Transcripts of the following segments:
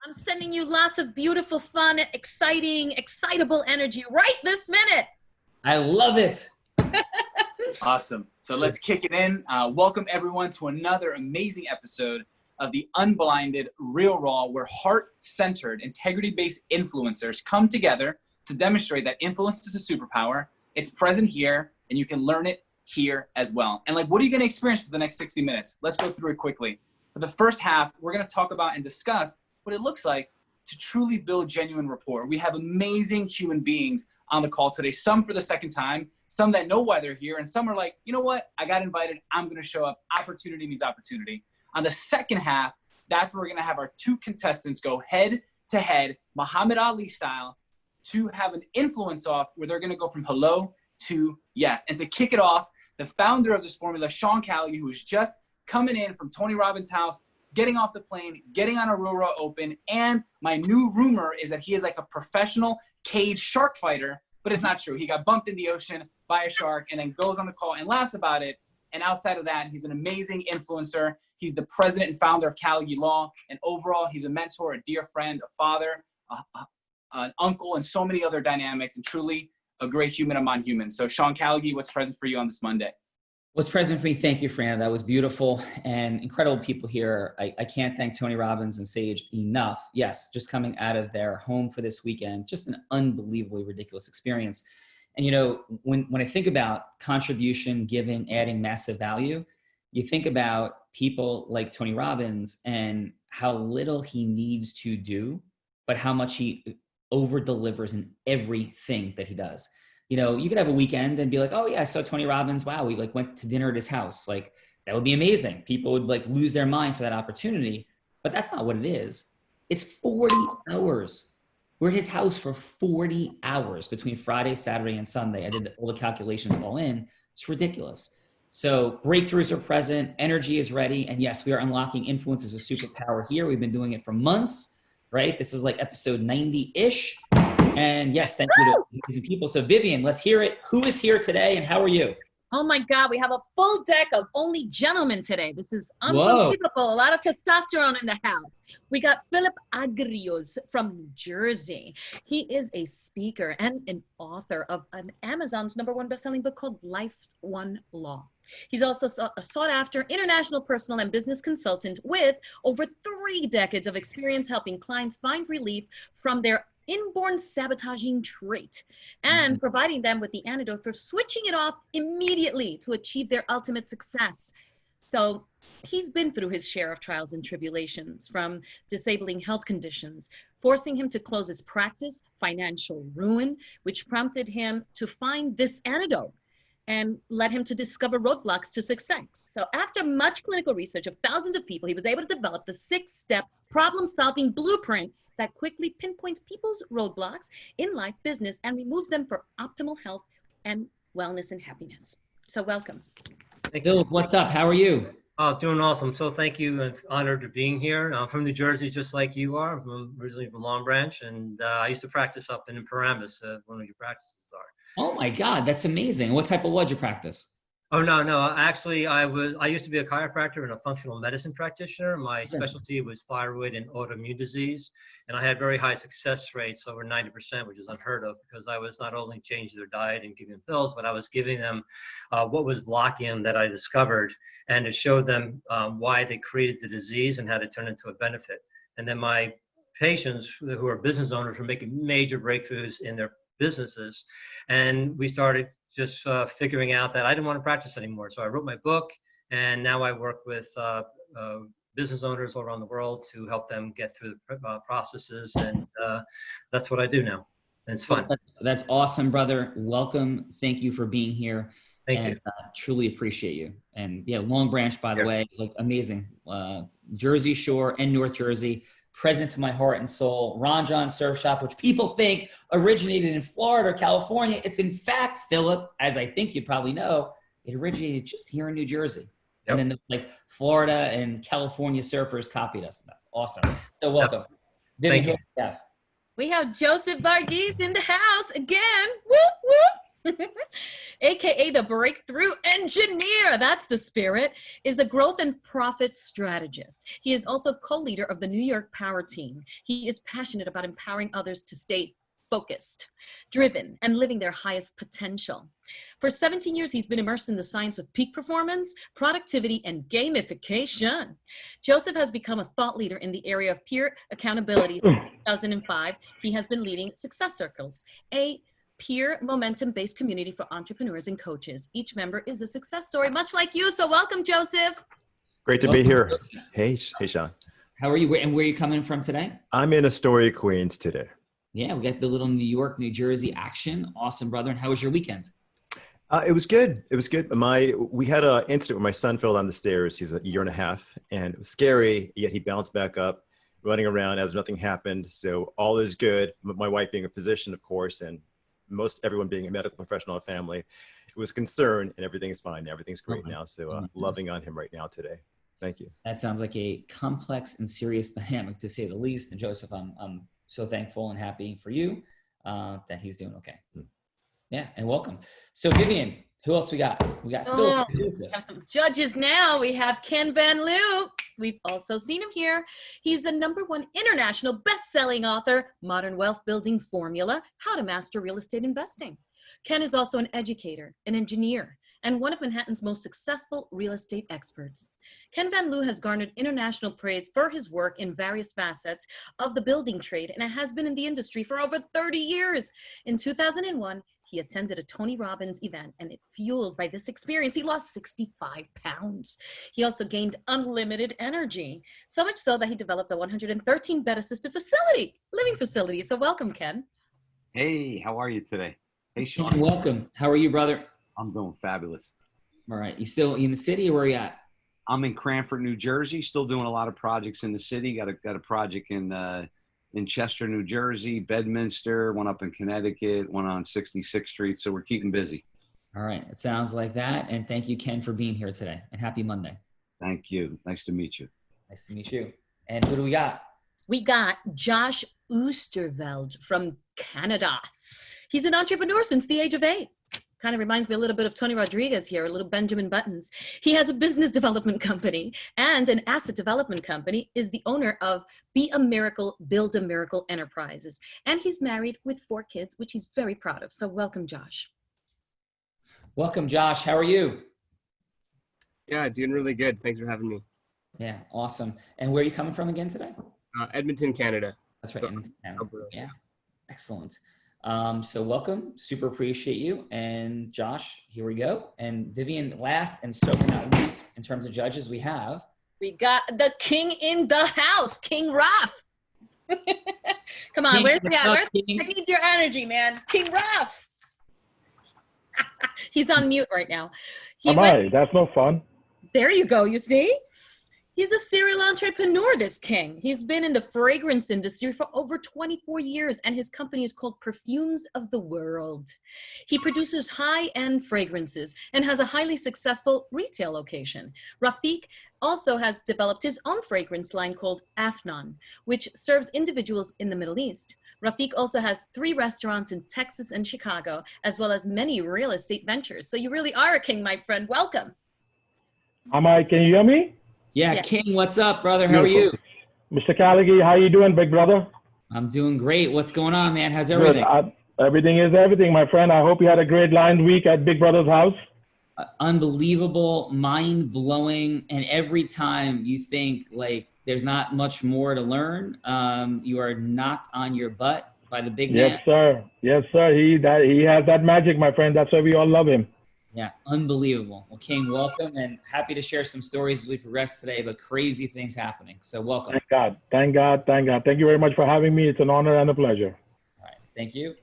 I'm sending you lots of beautiful, fun, exciting, excitable energy right this minute. I love it. Awesome. So let's kick it in. Welcome everyone to another amazing episode of the Unblinded Real Raw, where heart-centered, integrity-based influencers come together to demonstrate that influence is a superpower. It's present here, and you can learn it here as well. And what are you going to experience for the next 60 minutes? Let's go through it quickly. For the first half, we're going to talk about and discuss what it looks like to truly build genuine rapport. We have amazing human beings on the call today, some for the second time, some that know why they're here, and some are like, you know what, I got invited, I'm going to show up. Opportunity means opportunity. On the second half, that's where we're going to have our two contestants go head to head, Muhammad Ali style, to have an influence off where they're going to go from hello to yes. And to kick it off, the founder of this formula, Sean Callaghan, who is just coming in from Tony Robbins' house, getting off the plane, getting on a Real Raw Open, and my new rumor is that he is like a professional cage shark fighter, but it's not true. He got bumped in the ocean by a shark and then goes on the call and laughs about it. And outside of that, he's an amazing influencer. He's the president and founder of Callaghan Law. And overall, he's a mentor, a dear friend, a father, an uncle, and so many other dynamics, and truly a great human among humans. So Sean Callaghan, what's present for you on this Monday? What's present for me? Thank you, Fran. That was beautiful and incredible people here. I can't thank Tony Robbins and Sage enough. Yes, just coming out of their home for this weekend, just an unbelievably ridiculous experience. And you know, when I think about contribution, giving, adding massive value, you think about people like Tony Robbins and how little he needs to do, but how much he over delivers in everything that he does. You know, you could have a weekend and be like, oh yeah, I saw Tony Robbins. Wow, we went to dinner at his house. That would be amazing. People would lose their mind for that opportunity, but that's not what it is. It's 40 hours. We're at his house for 40 hours between Friday, Saturday, and Sunday. I did all the calculations all in. It's ridiculous. So breakthroughs are present, energy is ready, and yes, we are unlocking influence as a superpower here. We've been doing it for months, right? This is like episode 90-ish. And yes, thank you to amazing people. So Vivian, let's hear it. Who is here today and how are you? Oh my God, we have a full deck of only gentlemen today. This is unbelievable. Whoa. A lot of testosterone in the house. We got Philip Agrios from New Jersey. He is a speaker and an author of Amazon's #1 best-selling book called Life's One Law. He's also a sought-after international personal and business consultant with over 3 decades of experience helping clients find relief from their inborn sabotaging trait and providing them with the antidote for switching it off immediately to achieve their ultimate success. So he's been through his share of trials and tribulations, from disabling health conditions, forcing him to close his practice, financial ruin, which prompted him to find this antidote and led him to discover roadblocks to success. So after much clinical research of thousands of people, he was able to develop the 6-step problem-solving blueprint that quickly pinpoints people's roadblocks in life, business, and removes them for optimal health and wellness and happiness. So welcome. Philip, what's up? How are you? Oh, doing awesome. So thank you and honored to being here. I'm from New Jersey, just like you are. I'm originally from Long Branch, and I used to practice up in Paramus, one of your practices are. Oh my God, that's amazing. What type of law did you practice? Oh, no. Actually, I used to be a chiropractor and a functional medicine practitioner. My specialty was thyroid and autoimmune disease. And I had very high success rates, over 90%, which is unheard of, because I was not only changing their diet and giving them pills, but I was giving them what was blocking them that I discovered, and to show them why they created the disease and how to turn it into a benefit. And then my patients who are business owners were making major breakthroughs in their businesses. And we started just figuring out that I didn't want to practice anymore. So I wrote my book, and now I work with business owners all around the world to help them get through the processes. And that's what I do now. And it's fun. That's awesome, brother. Welcome. Thank you for being here. Thank you. Truly appreciate you. And yeah, Long Branch, by the way, amazing. Jersey Shore and North Jersey. Present to my heart and soul. Ron John Surf Shop, which people think originated in Florida or California. It's in fact, Philip, as I think you probably know, it originated just here in New Jersey. Yep. And then Florida and California surfers copied us. Awesome. So welcome. Thank you. We have Joseph Varghese in the house again. Whoop, whoop. AKA the breakthrough engineer, that's the spirit, is a growth and profit strategist. He is also co-leader of the New York Power Team. He is passionate about empowering others to stay focused, driven, and living their highest potential. For 17 years, he's been immersed in the science of peak performance, productivity, and gamification. Joseph has become a thought leader in the area of peer accountability since 2005. He has been leading Success Circles, a peer momentum-based community for entrepreneurs and coaches. Each member is a success story, much like you. So welcome, Joseph. Great to be here. Hey, Sean. How are you? And where are you coming from today? I'm in Astoria, Queens today. Yeah, we got the little New York, New Jersey action. Awesome, brother. And how was your weekend? It was good. It was good. We had an incident where my son fell down the stairs. He's a year and a half, and it was scary. Yet he bounced back up, running around as nothing happened. So all is good. My wife being a physician, of course, and everyone being a medical professional in our family, it was concerned, and everything's fine. Everything's great now. So loving on him right now today. Thank you. That sounds like a complex and serious dynamic, to say the least. And Joseph, I'm so thankful and happy for you that he's doing okay. Yeah, and welcome. So Vivian, who else we got? We got Philip. We have some judges now. We have Ken Van Loo. We've also seen him here. He's a #1 international best-selling author, Modern Wealth Building Formula, How to Master Real Estate Investing. Ken is also an educator, an engineer, and one of Manhattan's most successful real estate experts. Ken Van Loo has garnered international praise for his work in various facets of the building trade and has been in the industry for over 30 years. In 2001, he attended a Tony Robbins event, and it fueled by this experience, he lost 65 pounds. He also gained unlimited energy, so much so that he developed a 113-bed assisted living facility. So welcome, Ken. Hey, how are you today? Hey, Sean. Ken, welcome. How are you, brother? I'm doing fabulous. All right. You still in the city, or where are you at? I'm in Cranford, New Jersey. Still doing a lot of projects in the city. Got a project in Chester, New Jersey, Bedminster, one up in Connecticut, one on 66th Street. So we're keeping busy. All right. It sounds like that. And thank you, Ken, for being here today. And happy Monday. Thank you. Nice to meet you. Nice to meet you. And who do we got? We got Josh Oosterveld from Canada. He's an entrepreneur since the age of 8. Kind of reminds me a little bit of Tony Rodriguez here, a little Benjamin Buttons. He has a business development company and an asset development company, is the owner of Be a Miracle, Build a Miracle Enterprises. And he's married with 4 kids, which he's very proud of. So welcome, Josh. Welcome, Josh. How are you? Yeah, doing really good. Thanks for having me. Yeah, awesome. And where are you coming from again today? Edmonton, Canada. That's right. Alberta. Yeah, excellent. So welcome, super appreciate you. And Josh, here we go. And Vivian, last and certainly not least, in terms of judges, we got the king in the house, King Raf. Come on, King where's the King. I need your energy, man. King Raf. He's on mute right now. That's no fun. There you go, you see? He's a serial entrepreneur, this king. He's been in the fragrance industry for over 24 years, and his company is called Perfumes of the World. He produces high-end fragrances and has a highly successful retail location. Rafiq also has developed his own fragrance line called Afnan, which serves individuals in the Middle East. Rafiq also has 3 restaurants in Texas and Chicago, as well as many real estate ventures. So you really are a king, my friend. Welcome. Can you hear me? Yeah, King, what's up, brother? How are you? Mr. Callaghy, how you doing, big brother? I'm doing great. What's going on, man? How's everything? Everything is everything, my friend. I hope you had a great lined week at Big Brother's house. Unbelievable, mind-blowing, and every time you think like there's not much more to learn, you are knocked on your butt by the big man. Yes, sir. Yes, sir. He has that magic, my friend. That's why we all love him. Yeah, unbelievable. Well, King, welcome, and happy to share some stories as we progress today, but crazy things happening. So welcome. Thank God. Thank God. Thank God. Thank you very much for having me. It's an honor and a pleasure. All right. Thank you.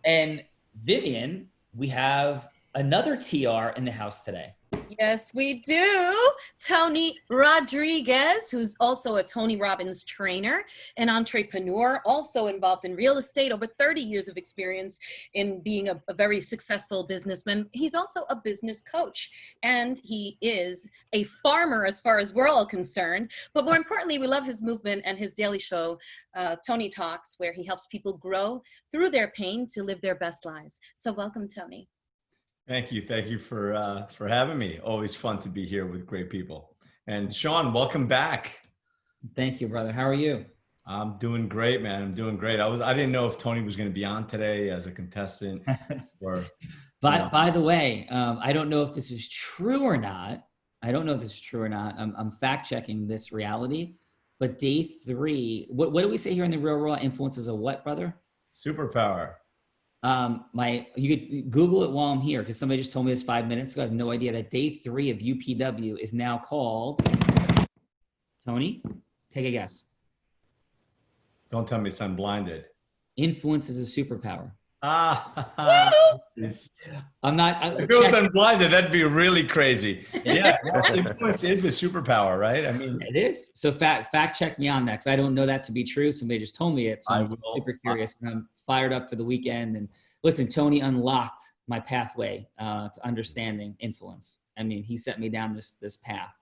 And Vivian, we have another TR in the house today. Yes, we do. Tony Rodriguez, who's also a Tony Robbins trainer, an entrepreneur, also involved in real estate, over 30 years of experience in being a very successful businessman. He's also a business coach, and he is a farmer as far as we're all concerned. But more importantly, we love his movement and his daily show, Tony Talks, where he helps people grow through their pain to live their best lives. So welcome, Tony. Thank you. Thank you for having me. Always fun to be here with great people. And Sean, welcome back. Thank you, brother. How are you? I'm doing great, man. I'm doing great. I didn't know if Tony was going to be on today as a contestant or. By the way, I don't know if this is true or not. I'm fact checking this reality, but day 3, what do we say here in the Real Raw? Influences a what, brother? Superpower. You could Google it while I'm here, because somebody just told me this 5 minutes ago. I have no idea that day 3 of UPW is now called. Tony, take a guess. Don't tell me it's unblinded. Influence is a superpower. I'm not. If it was unblinded, that'd be really crazy. Yeah, influence is a superpower, right? I mean, it is. So fact check me on that, because I don't know that to be true. Somebody just told me it, so I'm super curious, and I'm fired up for the weekend. And listen, Tony unlocked my pathway to understanding influence. I mean, he sent me down this path.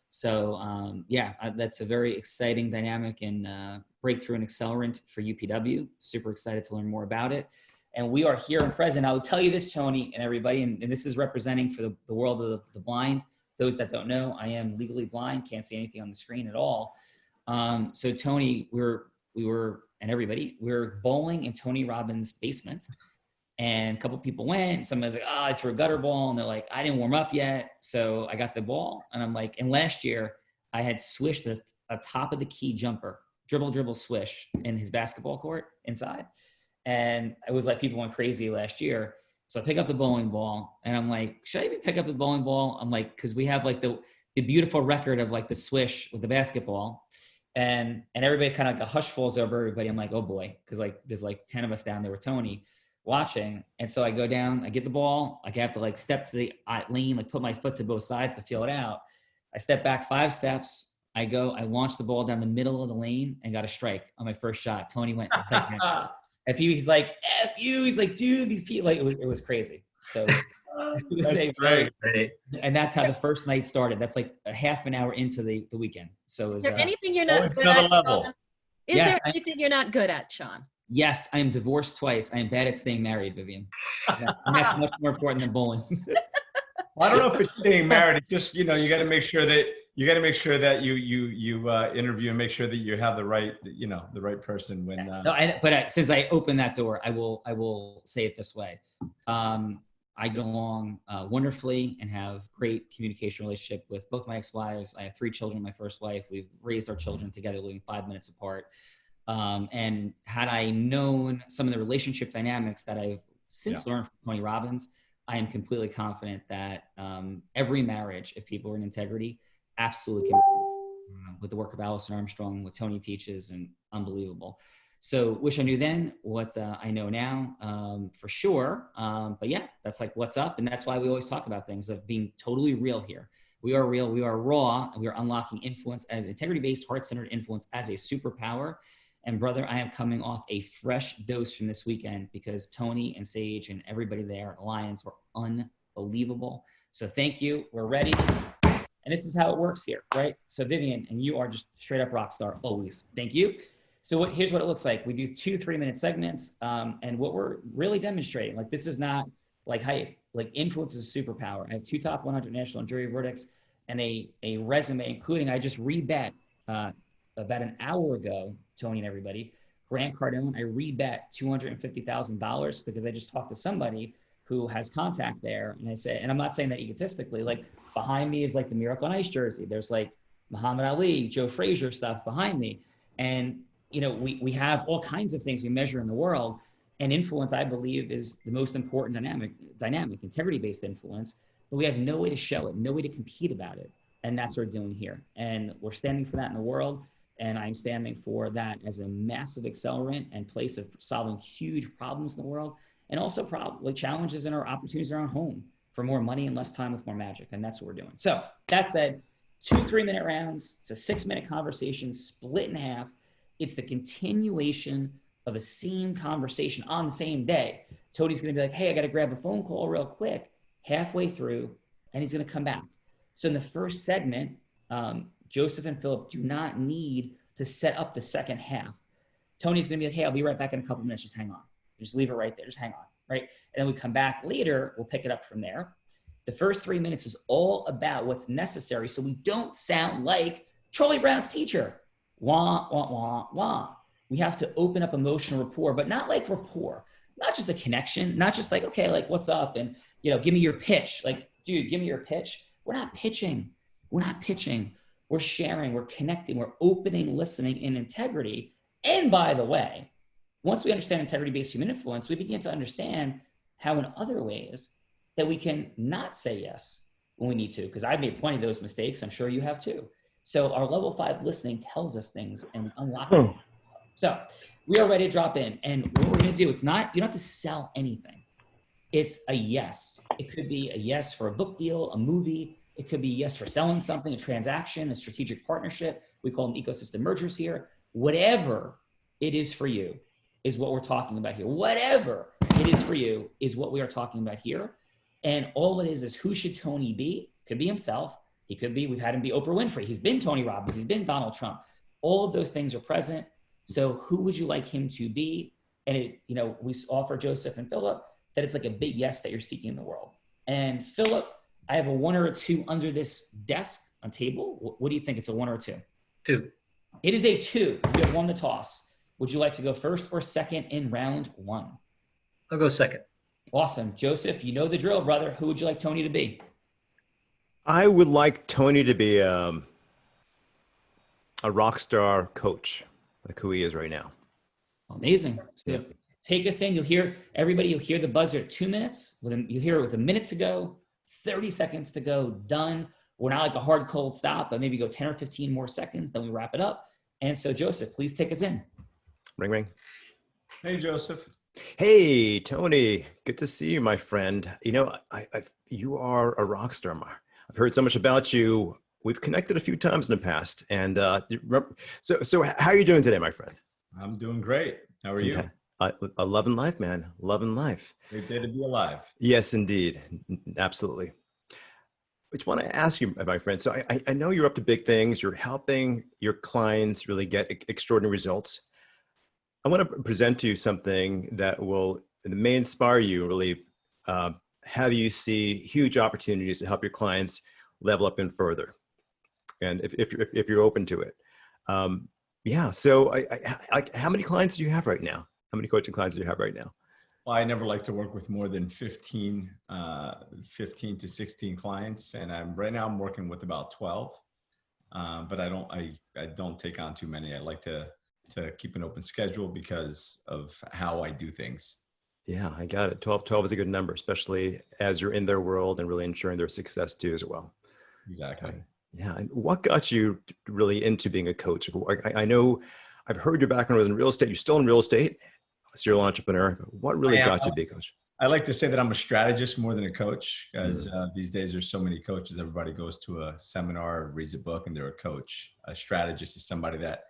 So that's a very exciting dynamic and breakthrough and accelerant for UPW. Super excited to learn more about it. And we are here and present. I will tell you this, Tony and everybody, and this is representing for the world of the blind. Those that don't know, I am legally blind, can't see anything on the screen at all. So Tony, we were bowling in Tony Robbins' basement. And a couple people went, and somebody's like, I threw a gutter ball. And they're like, I didn't warm up yet. So I got the ball. And I'm like, and last year I had swished a top of the key jumper, dribble, swish in his basketball court inside. And it was like people went crazy last year. So I pick up the bowling ball and I'm like, should I even pick up the bowling ball? I'm like, cause we have like the beautiful record of like the swish with the basketball. And everybody kind of like a hush falls over everybody. I'm like, oh boy. Cause like, there's like 10 of us down there with Tony watching. And so I go down, I get the ball. Like I have to like step to the lane, like put my foot to both sides to feel it out. I step back 5 steps. I launch the ball down the middle of the lane and got a strike on my first shot. Tony went, he's like, F you. He's like, dude, these people, like, it was crazy. So it was great. And that's how the first night started. That's like a half an hour into the weekend. So it was, is there anything you're not good at? Level. Is there anything you're not good at, Sean? Yes, I am divorced twice. I am bad at staying married, Vivian. And that's much more important than bowling. I don't know if it's staying married. It's just, you got to make sure that you interview and make sure that you have the right person when. But since I opened that door, I will say it this way. I get along wonderfully and have great communication relationship with both my ex-wives. I have 3 children, my first wife. We've raised our children together, living 5 minutes apart. And had I known some of the relationship dynamics that I've since learned from Tony Robbins, I am completely confident that every marriage, if people are in integrity, absolutely can with the work of Allison Armstrong, what Tony teaches, and unbelievable. So wish I knew then what I know now, for sure. But yeah, that's like what's up. And that's why we always talk about things of being totally real here. We are real, we are raw, and we are unlocking influence as integrity-based, heart-centered influence as a superpower. And brother, I am coming off a fresh dose from this weekend because Tony and Sage and everybody there at Alliance were unbelievable. So thank you. We're ready. And this is how it works here, right? So Vivian, and you are just straight up rock star always. Thank you. So here's what it looks like. We do 2 3-minute segments. And what we're really demonstrating, like this is not like hype, like influence is a superpower. I have 2 top 100 national jury verdicts and a resume, including I just rebet about an hour ago, Tony and everybody, Grant Cardone, I rebet $250,000 because I just talked to somebody who has contact there. And I said, and I'm not saying that egotistically, like behind me is like the Miracle on Ice jersey. There's like Muhammad Ali, Joe Frazier stuff behind me. And, we have all kinds of things we measure in the world, and influence, I believe, is the most important dynamic, integrity-based influence, but we have no way to show it, no way to compete about it. And that's what we're doing here. And we're standing for that in the world. And I'm standing for that as a massive accelerant and place of solving huge problems in the world, and also probably challenges in our opportunities around home for more money and less time with more magic. And that's what we're doing. So that said, 2 3-minute rounds. It's a 6-minute conversation split in half. It's the continuation of a same conversation on the same day. Tony's going to be like, hey, I got to grab a phone call real quick halfway through, and he's going to come back. So in the first segment, Joseph and Philip do not need to set up the second half. Tony's going to be like, hey, I'll be right back in a couple minutes. Just hang on. Just leave it right there. Just hang on. right? And then we come back later, we'll pick it up from there. The first 3 minutes is all about what's necessary so we don't sound like Charlie Brown's teacher. Wah, wah, wah, wah. We have to open up emotional rapport, but not like rapport, not just a connection, not just like, okay, like what's up? And, give me your pitch. Like, dude, give me your pitch. We're not pitching. We're not pitching. We're sharing, we're connecting, we're opening, listening in integrity. And by the way, once we understand integrity-based human influence, we begin to understand how in other ways that we can not say yes when we need to, because I've made plenty of those mistakes. I'm sure you have too. So our level 5 listening tells us things and we unlock them. So we are ready to drop in. And what we're going to do, you don't have to sell anything. It's a yes. It could be a yes for a book deal, a movie. It could be yes for selling something, a transaction, a strategic partnership. We call them ecosystem mergers here. Whatever it is for you is what we're talking about here. Whatever it is for you is what we are talking about here. And all it is who should Tony be? Could be himself. He could be, we've had him be Oprah Winfrey. He's been Tony Robbins. He's been Donald Trump. All of those things are present. So who would you like him to be? And we offer Joseph and Philip that it's like a big yes that you're seeking in the world. And Philip, I have a 1 or a 2 under this desk on table. What do you think? It's a 1 or a 2? 2. It is a 2. You have 1 to toss. Would you like to go first or second in round 1? I'll go second. Awesome. Joseph, you know the drill, brother. Who would you like Tony to be? I would like Tony to be a rock star coach, like who he is right now. Amazing. So take us in. You'll hear the buzzer at 2 minutes. You'll hear it with a minute to go, 30 seconds to go, done. We're not like a hard, cold stop, but maybe go 10 or 15 more seconds, then we wrap it up. And so, Joseph, please take us in. Ring, ring. Hey, Joseph. Hey, Tony. Good to see you, my friend. You are a rock star, Mar. I've heard so much about you. We've connected a few times in the past. And so how are you doing today, my friend? I'm doing great. How are you? Loving life, man. Loving life. Great day to be alive. Yes, indeed. Absolutely. I just want to ask you, my friend. So I know you're up to big things. You're helping your clients really get extraordinary results. I want to present to you something that may inspire you, really have you see huge opportunities to help your clients level up and further. And if you're open to it. So how many clients do you have right now? How many coaching clients do you have right now? Well, I never like to work with more than 15 to 16 clients. And right now I'm working with about 12. But I don't take on too many. I like to keep an open schedule because of how I do things. Yeah, I got it. 12 is a good number, especially as you're in their world and really ensuring their success too as well. Exactly. Yeah. And what got you really into being a coach? I know I've heard your background was in real estate. You're still in real estate, serial entrepreneur. What really got you to be a coach? I like to say that I'm a strategist more than a coach, because these days there's so many coaches. Everybody goes to a seminar, reads a book, and they're a coach. A strategist is somebody that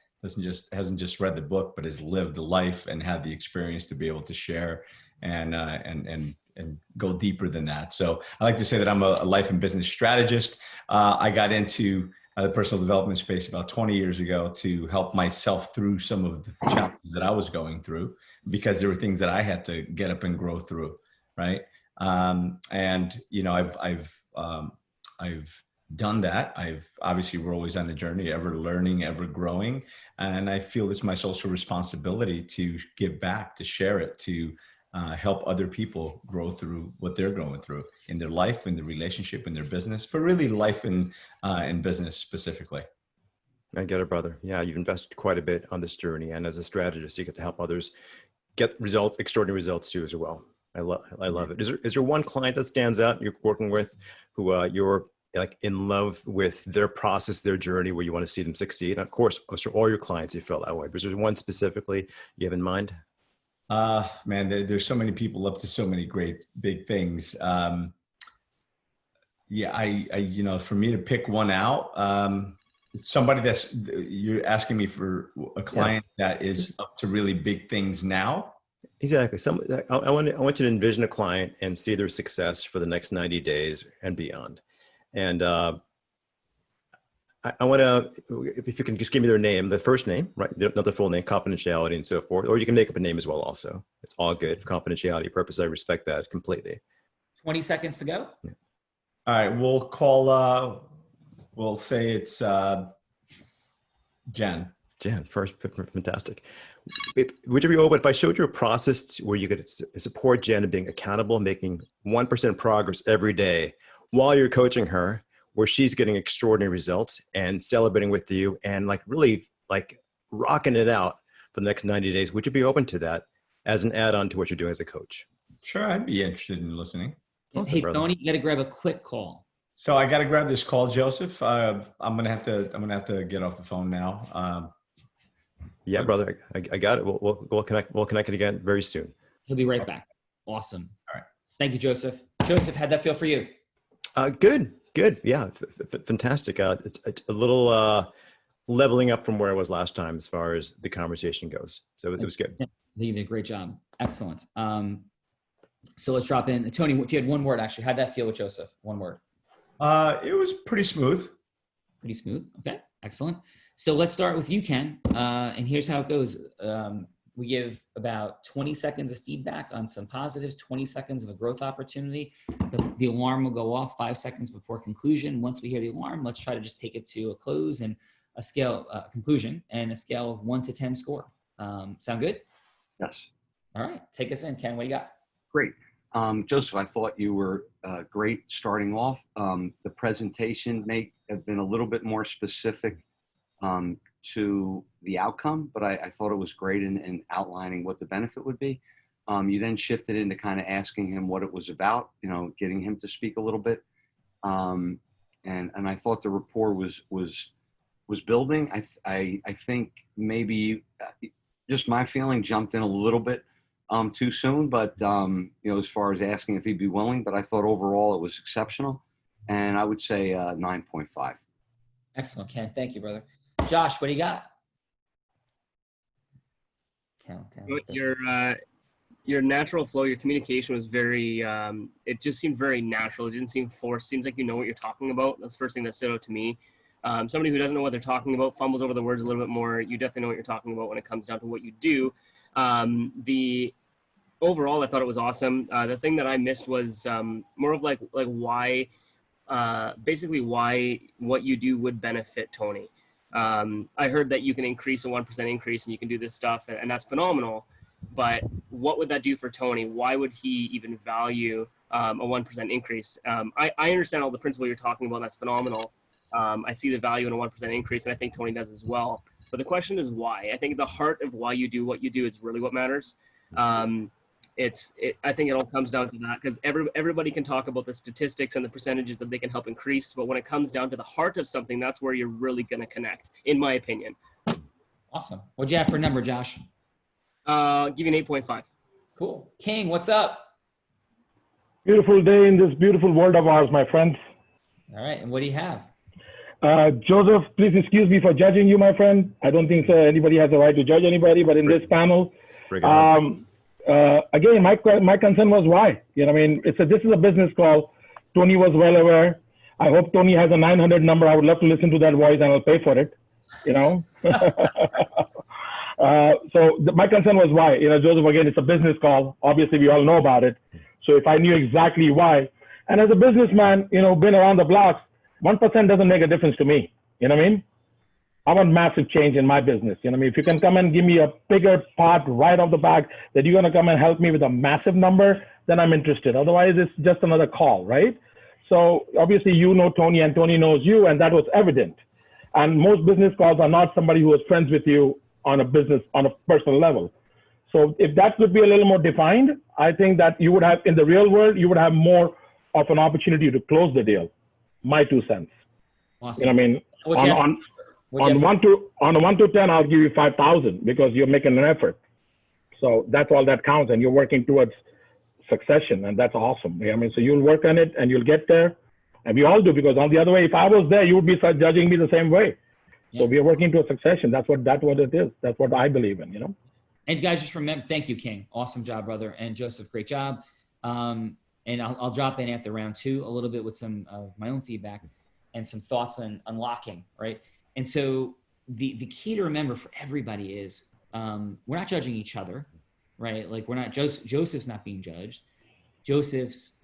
hasn't just read the book, but has lived the life and had the experience to be able to share and go deeper than that. So I like to say that I'm a life and business strategist. I got into the personal development space about 20 years ago to help myself through some of the challenges that I was going through, because there were things that I had to get up and grow through. Right. And I've done that. Obviously we're always on a journey, ever learning, ever growing. And I feel it's my social responsibility to give back, to share it, to help other people grow through what they're going through in their life, in their relationship, in their business, but really life and business specifically. I get it, brother. Yeah, you've invested quite a bit on this journey, and as a strategist, you get to help others get results, extraordinary results too, as well. I love it. Is there one client that stands out you're working with who you're like in love with their process, their journey, where you want to see them succeed? And of course, I'm sure all your clients you feel that way, but is there one specifically you have in mind? Man, there's so many people up to so many great big things. For me to pick one out, somebody you're asking me for a client that is up to really big things now. Exactly. I want you to envision a client and see their success for the next 90 days and beyond. And I I want to, if you can just give me their name, the first name, right? Not the full name, confidentiality and so forth, or you can make up a name as well also. It's all good for confidentiality purposes. I respect that completely. 20 seconds to go. Yeah. All right, we'll call, we'll say it's Jen. Jen, first, fantastic. Would you be open if I showed you a process where you could support Jen in being accountable, making 1% progress every day while you're coaching her, where she's getting extraordinary results and celebrating with you and like really like rocking it out for the next 90 days? Would you be open to that as an add-on to what you're doing as a coach? Sure, I'd be interested in listening. Awesome, Hey, brother. Tony, you got to grab a quick call. So I got to grab this call, Joseph. I'm gonna have to get off the phone now. Yeah, brother, I got it. We'll connect. We'll connect it again very soon. He'll be right back. Awesome. All right. Thank you, Joseph. Joseph, how'd that feel for you? Good. Yeah, fantastic. It's a little leveling up from where I was last time as far as the conversation goes. So it was good. I think you did a great job. Excellent. So let's drop in. Tony, if you had one word, actually, how'd that feel with Joseph? One word. It was pretty smooth. Pretty smooth. Okay, excellent. So let's start with you, Ken. And here's how it goes. We give about 20 seconds of feedback on some positives, 20 seconds of a growth opportunity. The alarm will go off 5 seconds before conclusion. Once we hear the alarm, let's try to just take it to a close and a scale, conclusion, and a scale of 1 to 10 score. Sound good? Yes. All right, take us in, Ken. What do you got? Great. Joseph, I thought you were great starting off. The presentation may have been a little bit more specific to the outcome, but I thought it was great in outlining what the benefit would be. You then shifted into kind of asking him what it was about, getting him to speak a little bit. And I thought the rapport was building. I think maybe just my feeling jumped in a little bit too soon, but as far as asking if he'd be willing, but I thought overall it was exceptional, and I would say 9.5. Excellent, Ken. Thank you, brother. Josh, what do you got? Your natural flow, your communication was very, it just seemed very natural. It didn't seem forced. Seems like you know what you're talking about. That's the first thing that stood out to me. Somebody who doesn't know what they're talking about, fumbles over the words a little bit more. You definitely know what you're talking about when it comes down to what you do. The overall, I thought it was awesome. The thing that I missed was more of like why, basically why what you do would benefit Tony. I heard that you can increase a 1% increase and you can do this stuff, and that's phenomenal. But what would that do for Tony? Why would he even value a 1% increase? I understand all the principle you're talking about. That's phenomenal. I see the value in a 1% increase, and I think Tony does as well. But the question is why. I think the heart of why you do what you do is really what matters. I think it all comes down to that, because everybody can talk about the statistics and the percentages that they can help increase, but when it comes down to the heart of something, that's where you're really going to connect, in my opinion. Awesome. What'd you have for a number, Josh? Give you an 8.5. Cool. King, what's up? Beautiful day in this beautiful world of ours, my friends. All right, and what do you have? Joseph, please excuse me for judging you, my friend. I don't think anybody has a right to judge anybody, but in this panel, again, my concern was why. This is a business call. Tony was well aware. I hope Tony has a 900 number. I would love to listen to that voice, and I'll pay for it. My concern was why. Joseph, again, it's a business call. Obviously, we all know about it. So if I knew exactly why, and as a businessman, been around the blocks, 1% doesn't make a difference to me. You know what I mean? I want massive change in my business. If you can come and give me a bigger part right off the bat that you're going to come and help me with a massive number, then I'm interested. Otherwise, it's just another call, right? So obviously, Tony, and Tony knows you, and that was evident. And most business calls are not somebody who is friends with you on a personal level. So if that could be a little more defined, I think that you would have, in the real world, you would have more of an opportunity to close the deal. My 2 cents. Awesome. On a 1 to 10, I'll give you 5,000 because you're making an effort. So that's all that counts, and you're working towards succession, and that's awesome. So you'll work on it, and you'll get there, and we all do, because on the other way, if I was there, you would be judging me the same way. Yeah. So we are working to a succession. That's what it is. That's what I believe in. And guys, just remember, thank you, King. Awesome job, brother, and Joseph, great job. And I'll drop in after round 2 a little bit with some of my own feedback. and some thoughts on unlocking, right? And so the key to remember for everybody is we're not judging each other, right? Like we're not, Joseph's not being judged. Joseph's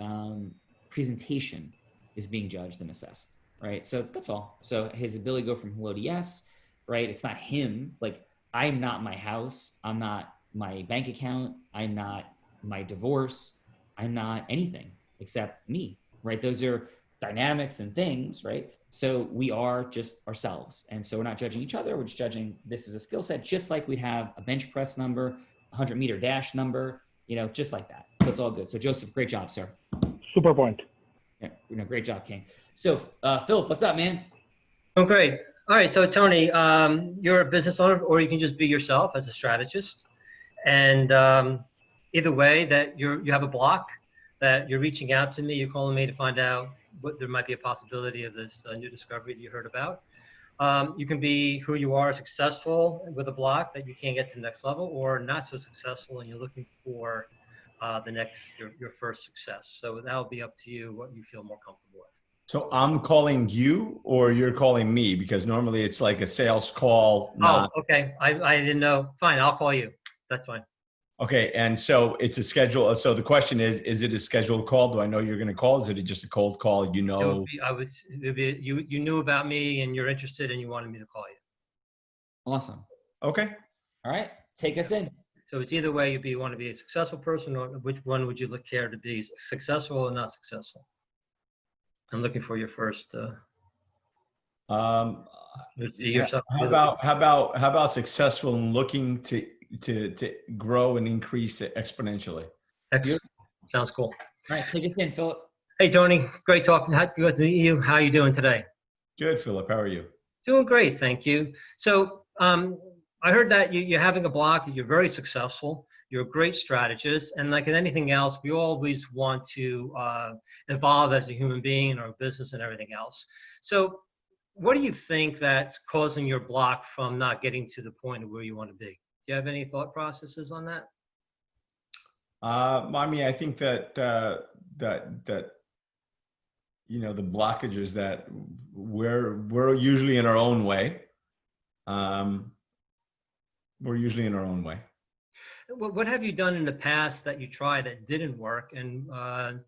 presentation is being judged and assessed, right? So that's all. So his ability to go from hello to yes, right? It's not him. Like I'm not my house. I'm not my bank account. I'm not my divorce. I'm not anything except me, right? Those are dynamics and things, right? So we are just ourselves. And so we're not judging each other. We're just judging this is a skill set, just like we'd have a bench press number, 100-meter dash number, you know, just like that. So it's all good. So Joseph, great job, sir. Super point. Yeah, you know, great job, King. So Philip, what's up, man? Oh, great. All right. So Tony, you're a business owner, or you can just be yourself as a strategist. And either way, that you have a block, that you're reaching out to me, you're calling me to find out what there might be a possibility of this new discovery that you heard about. You can be who you are, successful with a block that you can't get to the next level, or not so successful and you're looking for your first success. So that'll be up to you what you feel more comfortable with. So I'm calling you or you're calling me, because normally it's like a sales call. Oh, okay. I didn't know. Fine. I'll call you. That's fine. Okay. And so it's a schedule. So the question is it a scheduled call? Do I know you're going to call? Is it just a cold call? You know, You knew about me and you're interested and you wanted me to call you. Awesome. okay. All right. Take us in. So it's either way, you want to be a successful person, or which one would you care to be, successful or not successful? I'm looking for your first. Yourself. How about successful and looking to grow and increase exponentially? Excellent. Sounds cool. All right. Take us in, Philip. Hey, Tony. Great talking. Good to meet you. How are you doing today? Good, Philip. How are you? Doing great. Thank you. So I heard that you're having a block, you're very successful, you're a great strategist, and like in anything else, we always want to evolve as a human being in our business and everything else. So what do you think that's causing your block from not getting to the point of where you want to be? Do you have any thought processes on that? I mean, I think that you know, the blockages that we're usually in our own way. We're usually in our own way. What have you done in the past that you tried that didn't work, and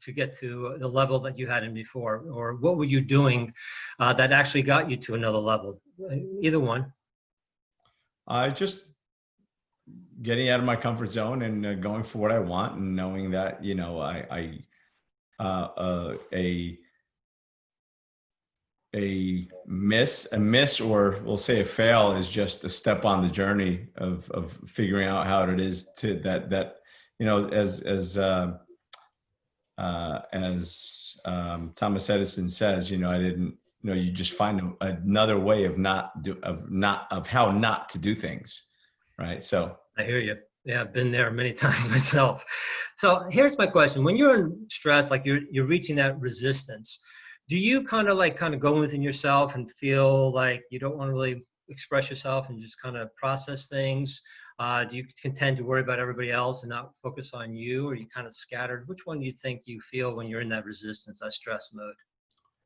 to get to the level that you had in before? Or what were you doing that actually got you to another level? Either one. Just getting out of my comfort zone and going for what I want, and knowing that, you know, a miss, or we'll say a fail, is just a step on the journey of figuring out how it is to that, you know, as Thomas Edison says, you know, you just find another way of how not to do things. Right. So I hear you. Yeah, I've been there many times myself. So here's my question. When you're in stress, like you're reaching that resistance, do you kind of go within yourself and feel like you don't want to really express yourself and just kind of process things? Do you tend to worry about everybody else and not focus on you, or are you kind of scattered? Which one do you think you feel when you're in that resistance, that stress mode?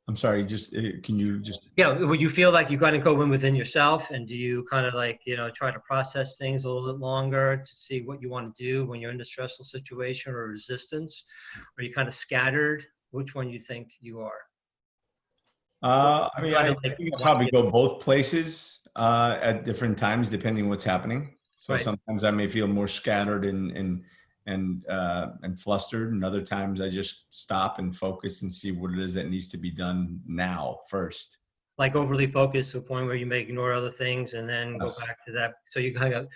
I'm sorry, can you just? Yeah, would you feel like you got to go in within yourself, and do you kind of try to process things a little bit longer to see what you want to do when you're in a stressful situation or resistance? Or are you kind of scattered? Which one do you think you are? I mean, I think I'll probably go both places at different times, depending what's happening. So right. Sometimes I may feel more scattered and flustered, and other times I just stop and focus and see what it is that needs to be done now first. Like overly focused to a point where you may ignore other things and then Yes. go back to that. So you kind of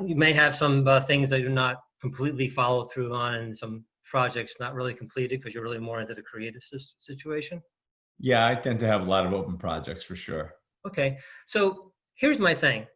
you may have some things that you're not completely followed through on, and some projects not really completed because you're really more into the creative situation. Yeah, I tend to have a lot of open projects for sure. Okay, so here's my thing.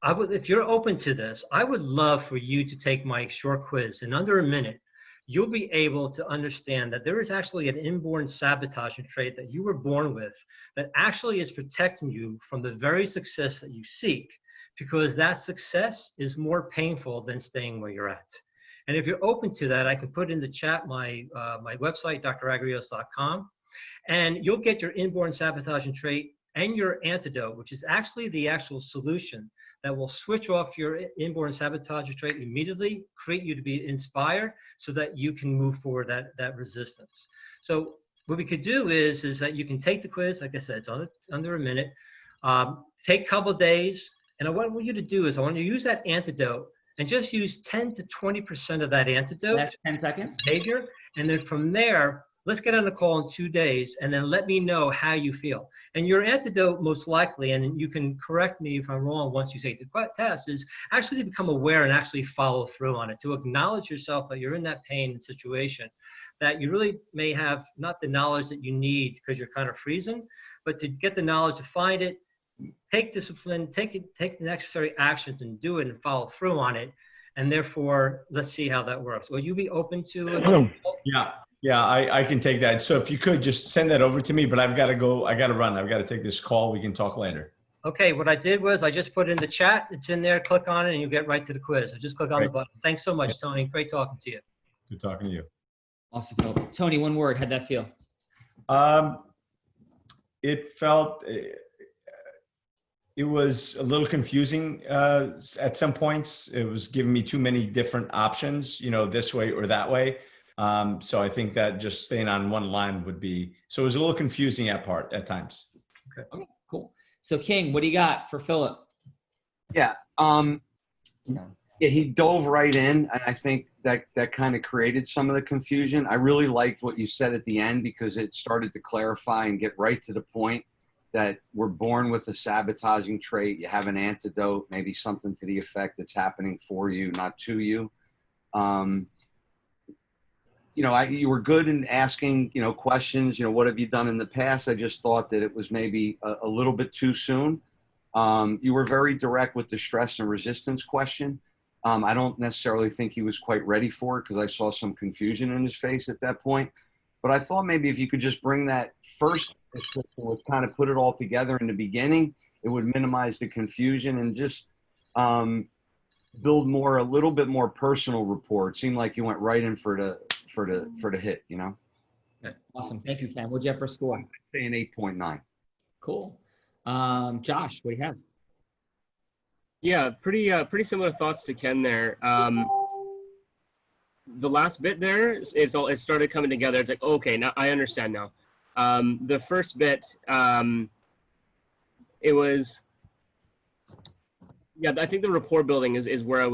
If you're open to this, I would love for you to take my short quiz. In under a minute, you'll be able to understand that there is actually an inborn sabotaging trait that you were born with that actually is protecting you from the very success that you seek, because that success is more painful than staying where you're at. And if you're open to that, I can put in the chat my website, dragrios.com. And you'll get your inborn sabotaging trait and your antidote, which is actually the actual solution that will switch off your inborn sabotaging trait immediately, create you to be inspired so that you can move forward that resistance. So what we could do is that you can take the quiz. Like I said, it's under a minute. Take a couple of days. And what I want you to do is I want you to use that antidote and just use 10 to 20% of that antidote. That's 10 seconds. Behavior. And then from there, let's get on the call in 2 days and then let me know how you feel. And your antidote most likely, and you can correct me if I'm wrong once you take the test, is actually to become aware and actually follow through on it, to acknowledge yourself that you're in that pain and situation, that you really may have not the knowledge that you need because you're kind of freezing, but to get the knowledge to find it, take discipline, take the necessary actions and do it and follow through on it. And therefore, let's see how that works. Will you be open to? Yeah, I can take that. So if you could just send that over to me, but I've got to go. I got to run. I've got to take this call. We can talk later. Okay. What I did was I just put it in the chat. It's in there. Click on it and you get right to the quiz. So just click on the button. Thanks so much, Tony. Great talking to you. Good talking to you. Awesome, Philip. Tony, one word. How'd that feel? It felt, it was a little confusing at some points. It was giving me too many different options, this way or that way. So I think that just staying on one line would be, so it was a little confusing at times. Okay, cool. So King, what do you got for Philip? Yeah. He dove right in, and I think that kind of created some of the confusion. I really liked what you said at the end because it started to clarify and get right to the point that we're born with a sabotaging trait. You have an antidote, maybe something to the effect that's happening for you, not to you. You were good in asking, questions, what have you done in the past? I just thought that it was maybe a little bit too soon. You were very direct with the stress and resistance question. I don't necessarily think he was quite ready for it because I saw some confusion in his face at that point. But I thought maybe if you could just bring that first description, which kind of put it all together in the beginning, it would minimize the confusion and just build a little bit more personal rapport. It seemed like you went right in for the hit, Okay. Awesome. Thank you, Ken. What'd you have for a score? I'd say an 8.9. Cool. Josh, what do you have? Yeah, pretty similar thoughts to Ken there. The last bit there, it started coming together. It's like, okay, now I understand now. The first bit, it was, yeah, I think the rapport building is where I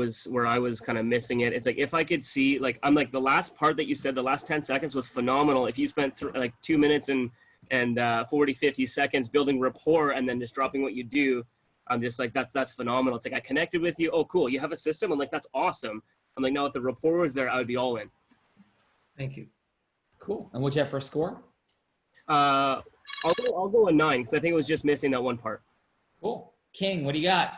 was kind of missing it. It's like, if I could see, I'm like, the last part that you said, the last 10 seconds was phenomenal. If you spent 2 minutes and 40, 50 seconds building rapport and then just dropping what you do, I'm just like, that's phenomenal. It's like, I connected with you. Oh, cool. You have a system. I'm like, that's awesome. I'm like, no, if the rapport was there, I would be all in. Thank you. Cool. And what'd you have for a score? I'll go a 9 because I think it was just missing that one part. Cool. King, what do you got?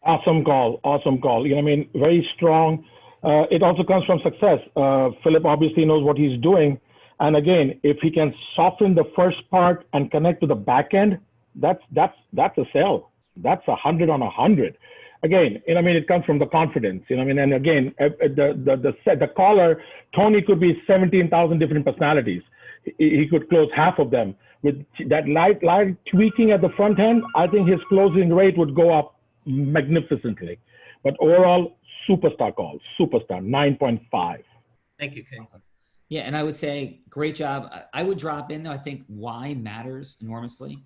Awesome call. Very strong. It also comes from success. Philip obviously knows what he's doing. And again, if he can soften the first part and connect to the back end, that's a sell. That's 100 on 100. Again, it comes from the confidence, and again, the caller, Tony, could be 17,000 different personalities. He could close half of them. With that light tweaking at the front end, I think his closing rate would go up magnificently. But overall, superstar call, superstar, 9.5. Thank you, King. Yeah, and I would say, great job. I would drop in, though, I think why matters enormously,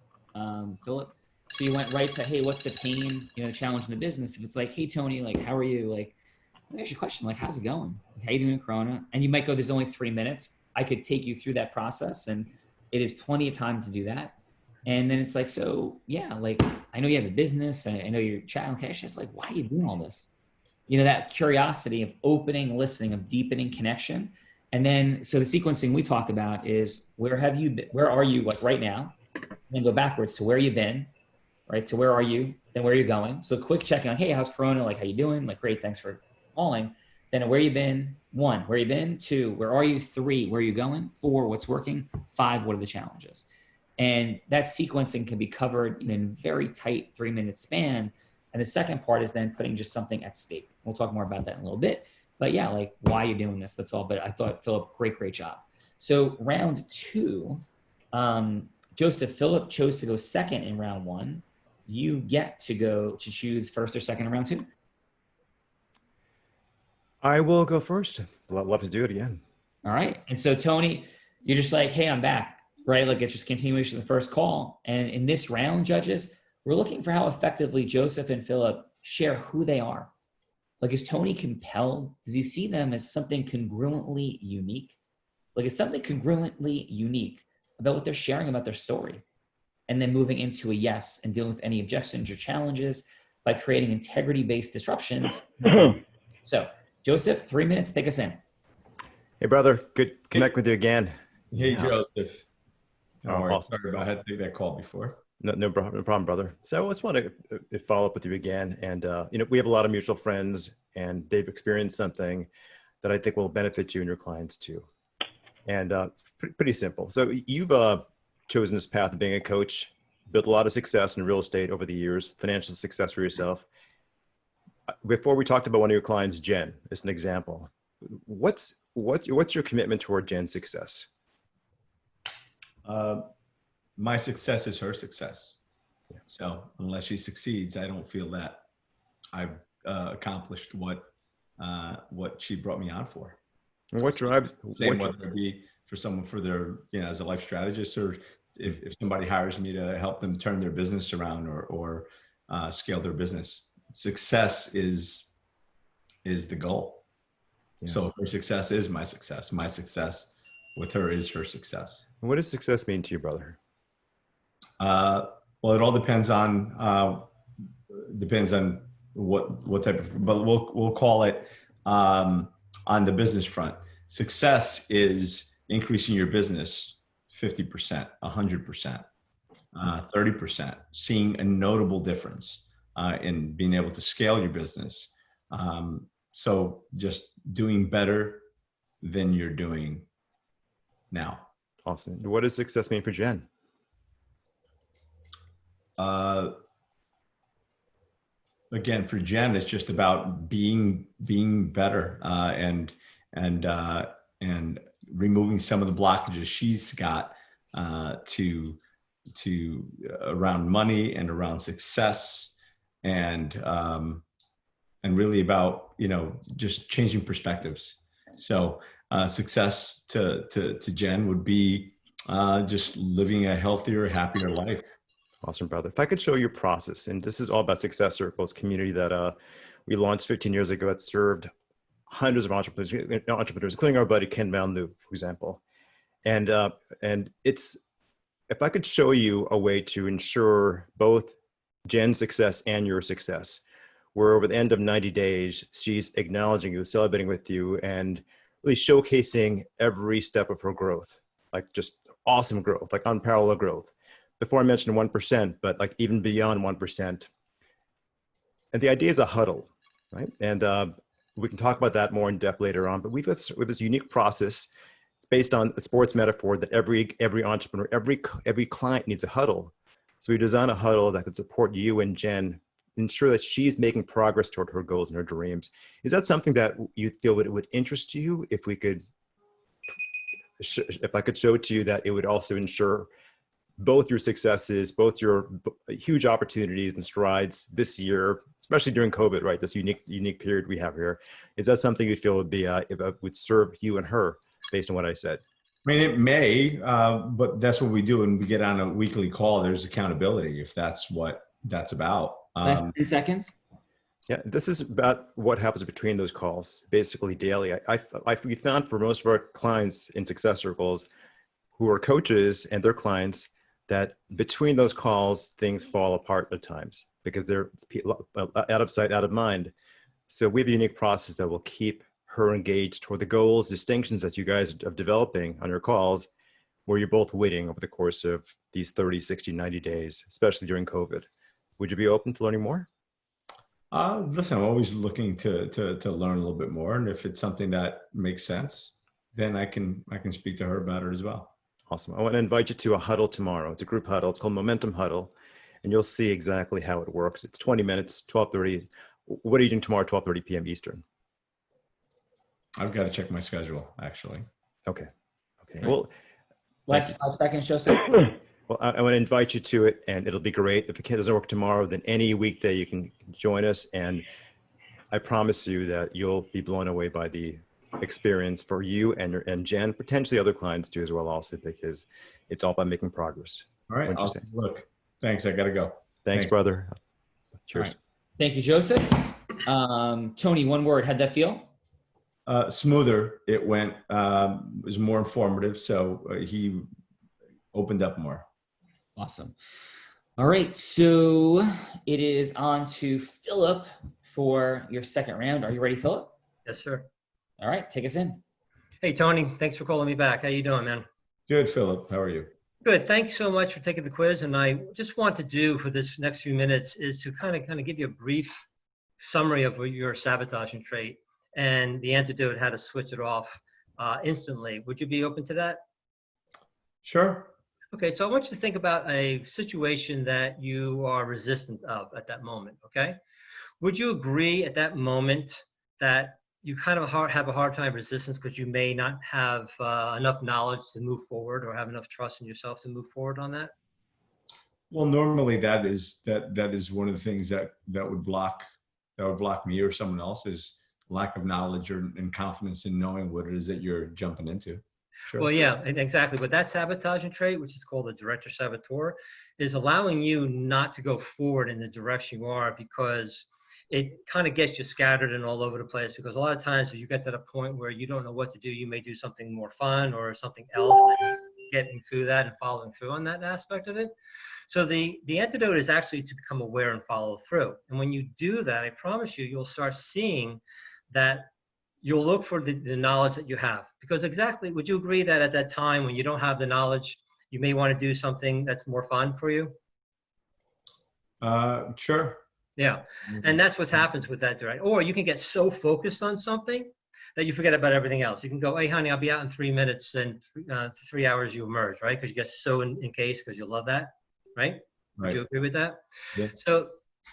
Philip. So you went right to, hey, what's the pain, challenge in the business? If it's like, hey, Tony, how are you? Let me ask you a question, how's it going? How you doing in Corona? And you might go, there's only 3 minutes. I could take you through that process, and it is plenty of time to do that. And then it's like, so yeah, I know you have a business. I know you're chatting cash. It's like, why are you doing all this? That curiosity of opening, listening, of deepening connection. And then, so the sequencing we talk about is where are you right now? And then go backwards to where you've been, right? To where are you? Then where you're going. So quick check-in, hey, how's Corona? How you doing? Great, thanks for calling. Then where you been? 1, where you been? 2, where are you? 3, where are you going? 4, what's working? 5, what are the challenges? And that sequencing can be covered in a very tight 3-minute span. And the second part is then putting just something at stake. We'll talk more about that in a little bit. But yeah, why are you doing this? That's all. But I thought, Philip, great job. So round 2, Joseph, Philip chose to go second in round 1. You get to choose first or second in round 2. I will go first. I'd love to do it again. All right. And so Tony, you're just like, hey, I'm back, right? Like it's just continuation of the first call. And in this round, judges, we're looking for how effectively Joseph and Philip share who they are. Like, is Tony compelled? Does he see them as something congruently unique? Like, is something congruently unique about what they're sharing about their story? And then moving into a yes and dealing with any objections or challenges by creating integrity-based disruptions. So, Joseph, 3 minutes, take us in. Hey, brother. Good to connect with you again. Hey, Joseph. Awesome. Sorry, I had to take that call before. No problem, brother. So I just want to follow up with you again. And, we have a lot of mutual friends, and they've experienced something that I think will benefit you and your clients too. And it's pretty simple. So you've chosen this path of being a coach, built a lot of success in real estate over the years, financial success for yourself. Before we talked about one of your clients, Jen, as an example. What's your commitment toward Jen's success? My success is her success. Yeah. So unless she succeeds, I don't feel that I've accomplished what she brought me on for. And what drives? Whether it be for someone for their, as a life strategist, or if somebody hires me to help them turn their business around or scale their business. Success is the goal. Yeah. So her success is my success. My success with her is her success. And what does success mean to you, brother? Well, it all depends on what type of, but we'll call it on the business front. Success is increasing your business 50%, 100%, 30%, seeing a notable difference in being able to scale your business. So just doing better than you're doing now. Awesome. What does success mean for Jen? Again, for Jen, it's just about being better and removing some of the blockages she's got to around money and around success, and really about just changing perspectives. So success to Jen would be just living a healthier, happier life. Awesome, brother. If I could show your process, and this is all about Success Circles community that we launched 15 years ago. It served hundreds of entrepreneurs, including our buddy Ken Van Loo, for example. And it's, if I could show you a way to ensure both Jen's success and your success, where over the end of 90 days, she's acknowledging you, celebrating with you, and really showcasing every step of her growth, like just awesome growth, like unparalleled growth. Before I mentioned 1%, but like even beyond 1%. And the idea is a huddle, right? And we can talk about that more in depth later on, but we have this unique process. It's based on a sports metaphor that every entrepreneur, every client needs a huddle. So we designed a huddle that could support you and Jen, ensure that she's making progress toward her goals and her dreams. Is that something that you feel that it would interest you if I could show to you that it would also ensure both your successes, both your huge opportunities and strides this year, especially during COVID, right? This unique period we have here. Is that something you feel would be, would serve you and her based on what I said? I mean, it may, but that's what we do. When we get on a weekly call, there's accountability if that's what that's about. Last 10 seconds. Yeah, this is about what happens between those calls, basically daily. We found for most of our clients in Success Circles who are coaches and their clients, that between those calls, things fall apart at times because they're out of sight, out of mind. So we have a unique process that will keep her engaged toward the goals, distinctions that you guys are developing on your calls, where you're both waiting over the course of these 30, 60, 90 days, especially during COVID. Would you be open to learning more? Listen, I'm always looking to learn a little bit more. And if it's something that makes sense, then I can speak to her about it as well. Awesome. I want to invite you to a huddle tomorrow. It's a group huddle. It's called Momentum Huddle. And you'll see exactly how it works. It's 20 minutes, 12:30. What are you doing tomorrow, 12:30 p.m. Eastern? I've got to check my schedule, actually. Okay. Well, Last 5 seconds, Joseph. Well, I want to invite you to it, and it'll be great. If it doesn't work tomorrow, then any weekday you can join us, and I promise you that you'll be blown away by the experience for you and Jen, potentially other clients too as well also, because it's all about making progress. All right. Look, thanks. I got to go. Thanks, brother. Cheers. Right. Thank you, Joseph. Tony, one word. How'd that feel? Smoother. It went, was more informative. So he opened up more. Awesome. All right. So it is on to Philip for your second round. Are you ready, Philip? Yes, sir. All right. Take us in. Hey, Tony. Thanks for calling me back. How you doing, man? Good, Philip. How are you? Good. Thanks so much for taking the quiz. And I just want to do for this next few minutes is to kind of give you a brief summary of your sabotaging trait and the antidote, how to switch it off instantly. Would you be open to that? Sure. Okay, so I want you to think about a situation that you are resistant of at that moment, okay? Would you agree at that moment that you kind of have a hard time resistance because you may not have enough knowledge to move forward or have enough trust in yourself to move forward on that? Well, normally that is one of the things that would block me or someone else is lack of knowledge and confidence in knowing what it is that you're jumping into. Sure. Well, yeah, exactly. But that sabotaging trait, which is called the director saboteur, is allowing you not to go forward in the direction you are because it kind of gets you scattered and all over the place. Because a lot of times if you get to the point where you don't know what to do, you may do something more fun or something else, and getting through that and following through on that aspect of it. So the antidote is actually to become aware and follow through. And when you do that, I promise you, you'll start seeing that you'll look for the knowledge that you have. Because exactly, would you agree that at that time when you don't have the knowledge, you may want to do something that's more fun for you? Sure. Yeah, and that's what happens with that direct. Or you can get so focused on something that you forget about everything else. You can go, hey, honey, I'll be out in 3 minutes, and 3 hours you emerge, right? Because you get so in case because you love that, right? Would you agree with that? Yeah. So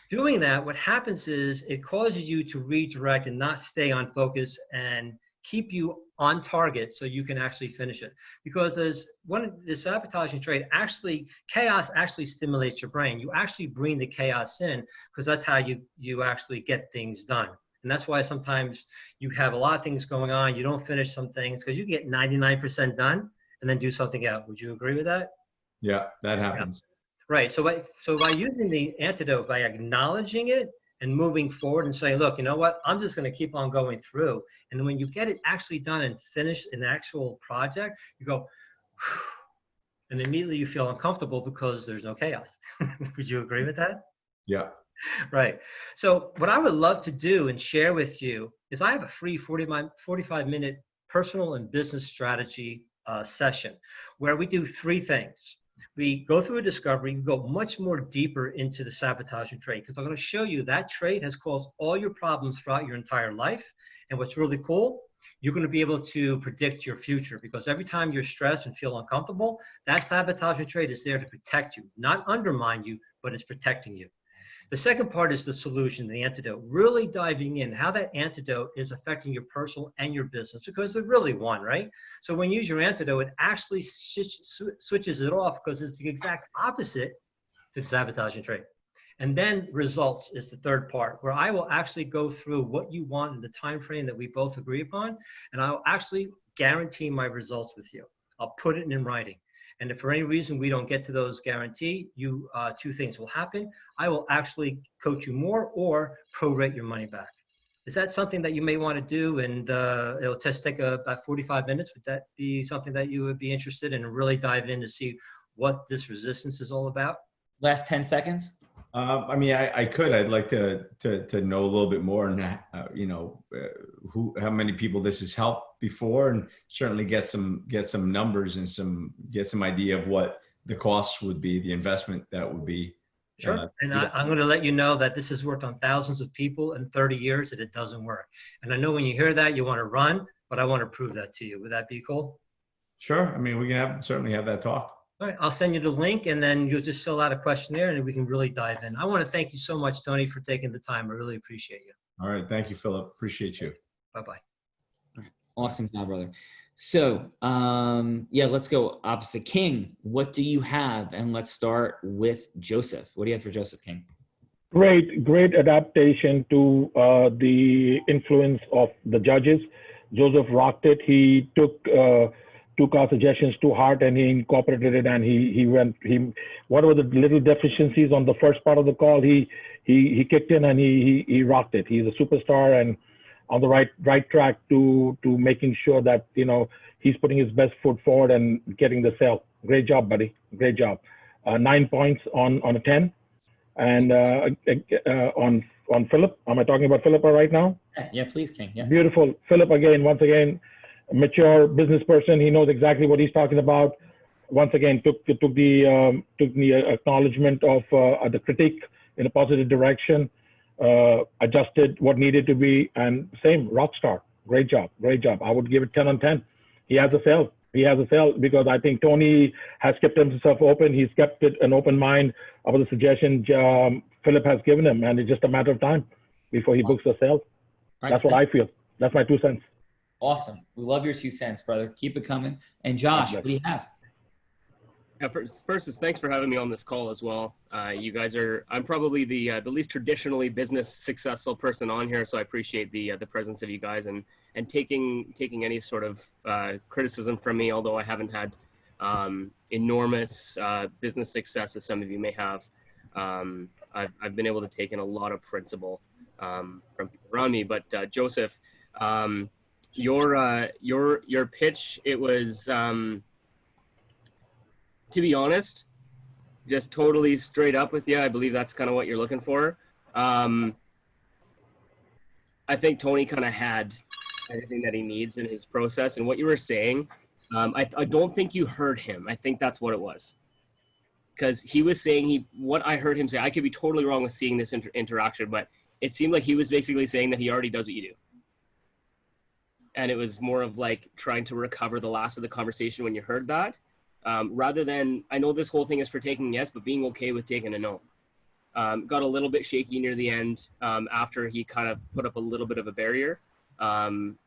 doing that, what happens is it causes you to redirect and not stay on focus and keep you on target so you can actually finish it. Because as one of the sabotaging trait, actually, chaos actually stimulates your brain. You actually bring the chaos in because that's how you actually get things done. And that's why sometimes you have a lot of things going on. You don't finish some things because you get 99% done and then do something else. Would you agree with that? Yeah, that happens. Yeah. Right. So by using the antidote, by acknowledging it and moving forward and saying, look, you know what? I'm just going to keep on going through. And when you get it actually done and finished an actual project, you go, whew, and immediately you feel uncomfortable because there's no chaos. Would you agree with that? Yeah. Right. So what I would love to do and share with you is I have a free 45-minute personal and business strategy session where we do 3 things. We go through a discovery, we go much more deeper into the sabotaging trait because I'm going to show you that trait has caused all your problems throughout your entire life. And what's really cool, you're going to be able to predict your future because every time you're stressed and feel uncomfortable, that sabotaging trait is there to protect you, not undermine you, but it's protecting you. The second part is the solution, the antidote, really diving in how that antidote is affecting your personal and your business because they're really one, right? So when you use your antidote, it actually switches it off because it's the exact opposite to the sabotaging trait. And then results is the third part where I will actually go through what you want in the time frame that we both agree upon, and I'll actually guarantee my results with you. I'll put it in writing. And if for any reason we don't get to those guarantee, 2 things will happen. I will actually coach you more or prorate your money back. Is that something that you may want to do? And it'll just take about 45 minutes. Would that be something that you would be interested in and really dive in to see what this resistance is all about? Last 10 seconds. I mean, I could. I'd like to know a little bit more, and how many people this has helped before, and certainly get some numbers and get some idea of what the costs would be, the investment that would be. Sure. And I'm going to let you know that this has worked on thousands of people in 30 years, and it doesn't work. And I know when you hear that, you want to run, but I want to prove that to you. Would that be cool? Sure. I mean, we can certainly have that talk. All right, I'll send you the link and then you'll just fill out a questionnaire and we can really dive in. I want to thank you so much, Tony, for taking the time. I really appreciate you. All right. Thank you, Philip. Appreciate you. Bye-bye. Awesome job, brother. So, yeah, let's go opposite. King, what do you have? And let's start with Joseph. What do you have for Joseph, King? Great adaptation to the influence of the judges. Joseph rocked it. He took our suggestions to heart and he incorporated it. And what were the little deficiencies on the first part of the call? He kicked in and he rocked it. He's a superstar and on the right track to making sure that he's putting his best foot forward and getting the sale. Great job, buddy. Great job. 9 points on a 10. And on Philip, am I talking about Philip right now? Yeah, please, King. Yeah. Beautiful. Philip, once again, a mature business person. He knows exactly what he's talking about. Once again, took the acknowledgement of the critique in a positive direction, adjusted what needed to be, and same, rock star. Great job. I would give it 10 on 10. He has a sale. Because I think Tony has kept himself open. He's kept it an open mind about the suggestions Philip has given him, and it's just a matter of time before he books the sale. Right, that's what I feel. That's my 2 cents. Awesome. We love your 2 cents, brother. Keep it coming. And Josh, what do you have? Yeah, first is thanks for having me on this call as well. You guys I'm probably the least traditionally business successful person on here, so I appreciate the presence of you guys and taking any sort of criticism from me, although I haven't had enormous business success as some of you may have. I've been able to take in a lot of principle from people around me. But Joseph, your pitch, it was to be honest, just totally straight up with you. I believe that's kind of what you're looking for. I think Tony kind of had everything that he needs in his process. And what you were saying, I don't think you heard him. I think that's what it was. Because he was saying, what I heard him say, I could be totally wrong with seeing this interaction, but it seemed like he was basically saying that he already does what you do. And it was more of like trying to recover the last of the conversation when you heard that. Rather than, I know this whole thing is for taking yes, but being okay with taking a no. Got a little bit shaky near the end after he kind of put up a little bit of a barrier. I'm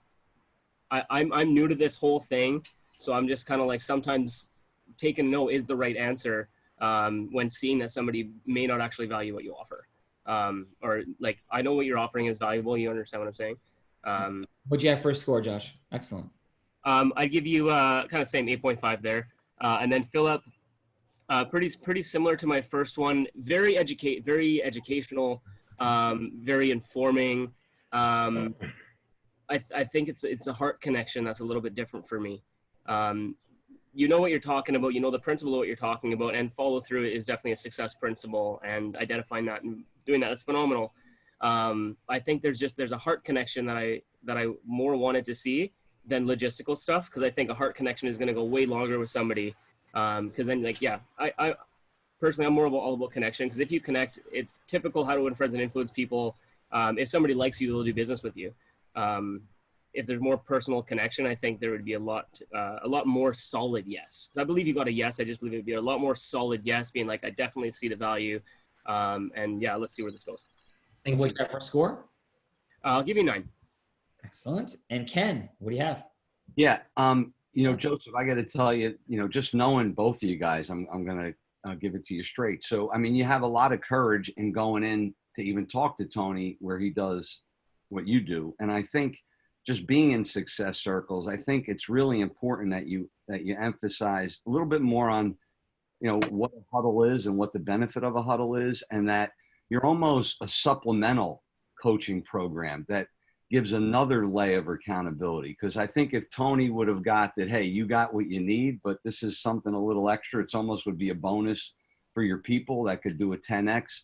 new to this whole thing, so I'm just kind of like sometimes taking a no is the right answer when seeing that somebody may not actually value what you offer. Or like, I know what you're offering is valuable. You understand what I'm saying? What'd you have for a score, Josh? Excellent. I give you kind of same 8.5 there. And then Philip, pretty similar to my first one. Very educational, very informing. I think it's a heart connection that's a little bit different for me. You know what you're talking about. You know the principle of what you're talking about, and follow through is definitely a success principle. And identifying that and doing that's phenomenal. I think there's a heart connection that I more wanted to see than logistical stuff, because I think a heart connection is going to go way longer with somebody. Because then, like, yeah, I personally, I'm more all about connection, because if you connect, it's typical how to win friends and influence people. If somebody likes you, they'll do business with you. If there's more personal connection, I think there would be a lot more solid yes. Because I believe you got a yes. I just believe it would be a lot more solid yes, being like, I definitely see the value. And yeah, let's see where this goes. And what's that for score? I'll give you 9. Excellent. And Ken, what do you have? Yeah. Joseph, I got to tell you, just knowing both of you guys, I'm going to give it to you straight. So, I mean, you have a lot of courage in going in to even talk to Tony where he does what you do. And I think just being in success circles, I think it's really important that you emphasize a little bit more on, what a huddle is and what the benefit of a huddle is, and that you're almost a supplemental coaching program that gives another layer of accountability. Because I think if Tony would have got that, hey, you got what you need, but this is something a little extra, it's almost would be a bonus for your people that could do a 10x.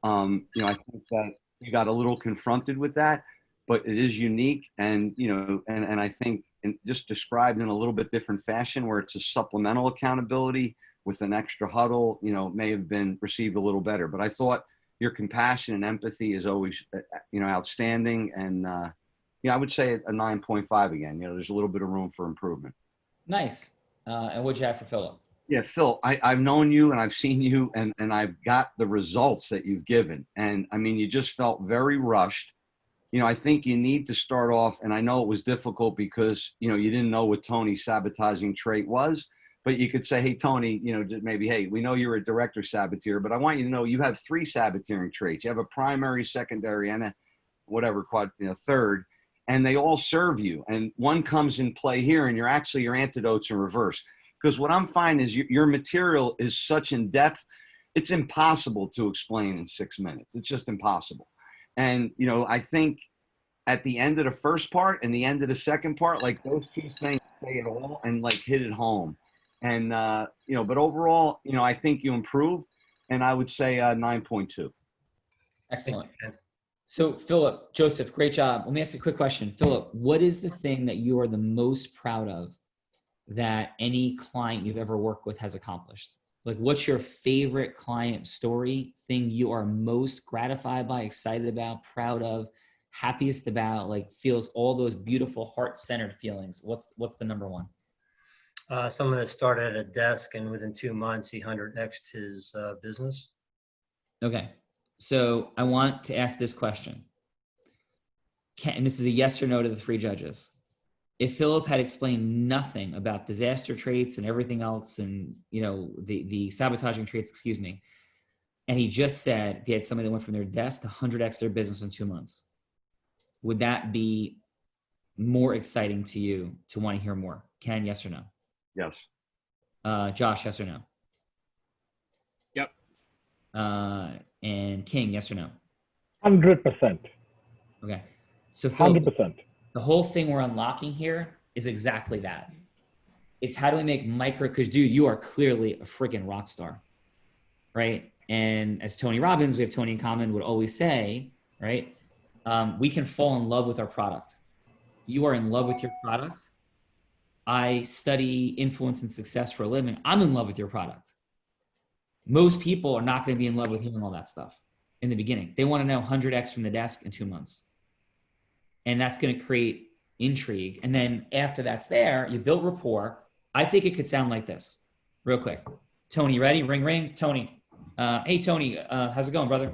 I think that you got a little confronted with that, but it is unique. And, and I think just described in a little bit different fashion, where it's a supplemental accountability with an extra huddle, may have been received a little better. But I thought your compassion and empathy is always, outstanding. And, I would say a 9.5 again. There's a little bit of room for improvement. Nice. And what'd you have for Philip? Yeah, Phil, I've known you and I've seen you and I've got the results that you've given. And I mean, you just felt very rushed. I think you need to start off, and I know it was difficult because, you didn't know what Tony's sabotaging trait was, but you could say, hey, Tony, maybe, hey, we know you're a director saboteur, but I want you to know you have 3 saboteuring traits. You have a primary, secondary, and a whatever, third, and they all serve you. And one comes in play here, and your antidotes in reverse. Because what I'm finding is your material is such in depth, it's impossible to explain in 6 minutes. It's just impossible. And, I think at the end of the first part and the end of the second part, like those 2 things say it all and like hit it home. And, but overall, I think you improved, and I would say 9.2. Excellent. So Philip, Joseph, great job. Let me ask you a quick question. Philip, what is the thing that you are the most proud of that any client you've ever worked with has accomplished? Like, what's your favorite client story, thing you are most gratified by, excited about, proud of, happiest about, like feels all those beautiful heart-centered feelings? What's the number one? Someone that started at a desk and within 2 months, he 100x'd his business. Okay. So I want to ask this question. And this is a yes or no to the 3 judges. If Philip had explained nothing about disaster traits and everything else and, the sabotaging traits, and he just said they had somebody that went from their desk to 100x their business in 2 months, would that be more exciting to you to want to hear more? Ken, yes or no? Yes. Josh, yes or no? Yep. And King, yes or no? 100%. Okay. So Philip, 100%. the whole thing we're unlocking here is exactly that. It's how do we make because dude, you are clearly a freaking rock star, right? And as Tony Robbins, we have Tony in common, would always say, right? We can fall in love with our product. You are in love with your product. I study influence and success for a living. I'm in love with your product. Most people are not going to be in love with hearing all that stuff in the beginning. They want to know 100x from the desk in 2 months. And that's going to create intrigue. And then after that's there, you build rapport. I think it could sound like this real quick. Tony, ready? Ring, ring. Tony. Hey, Tony, how's it going, brother?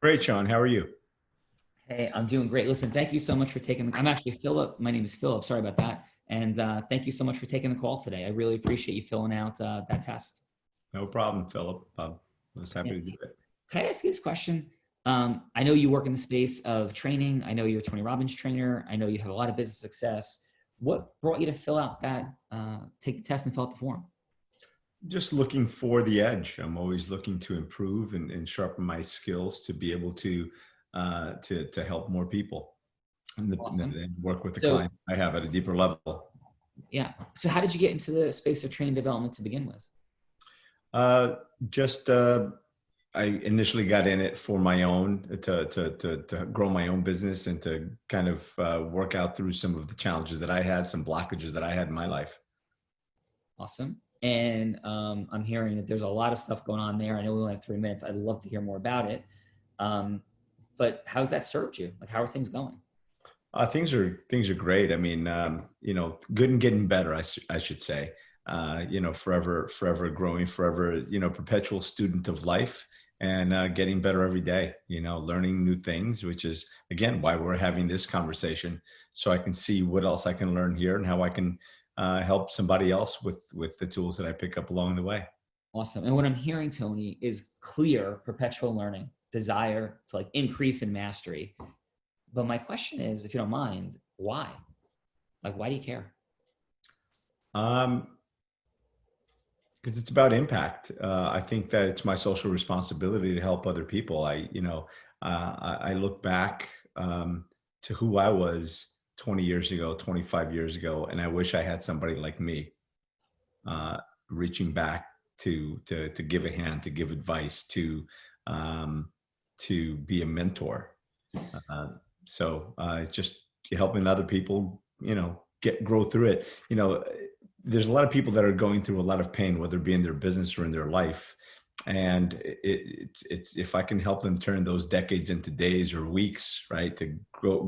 Great, Sean. How are you? Hey, I'm doing great. Listen, thank you so much for I'm actually Philip. My name is Philip. Sorry about that. And thank you so much for taking the call today. I really appreciate you filling out that test. No problem, Philip. I was happy to do it. Can I ask you this question? I know you work in the space of training. I know you're a Tony Robbins trainer. I know you have a lot of business success. What brought you to fill out that, take the test and fill out the form? Just looking for the edge. I'm always looking to improve and sharpen my skills to be able to help more people and work with the client I have at a deeper level. Yeah. So how did you get into the space of training development to begin with? I initially got in it for my own, to grow my own business and to kind of work out through some of the challenges that I had, some blockages that I had in my life. Awesome. And I'm hearing that there's a lot of stuff going on there. I know we only have 3 minutes. I'd love to hear more about it. But how's that served you? Like, how are things going? Things are great. I mean, good and getting better, I should say. Forever growing, forever, perpetual student of life, and getting better every day, learning new things, which is, again, why we're having this conversation, so I can see what else I can learn here and how I can help somebody else with the tools that I pick up along the way. Awesome. And what I'm hearing, Tony, is clear perpetual learning, desire to like increase in mastery. But my question is, if you don't mind, why? Like, why do you care? Because it's about impact. I think that it's my social responsibility to help other people. I look back to who I was 20 years ago, 25 years ago, and I wish I had somebody like me reaching back to give a hand, to give advice, to be a mentor. So just helping other people, grow through it. There's a lot of people that are going through a lot of pain, whether it be in their business or in their life. And it's if I can help them turn those decades into days or weeks, right, to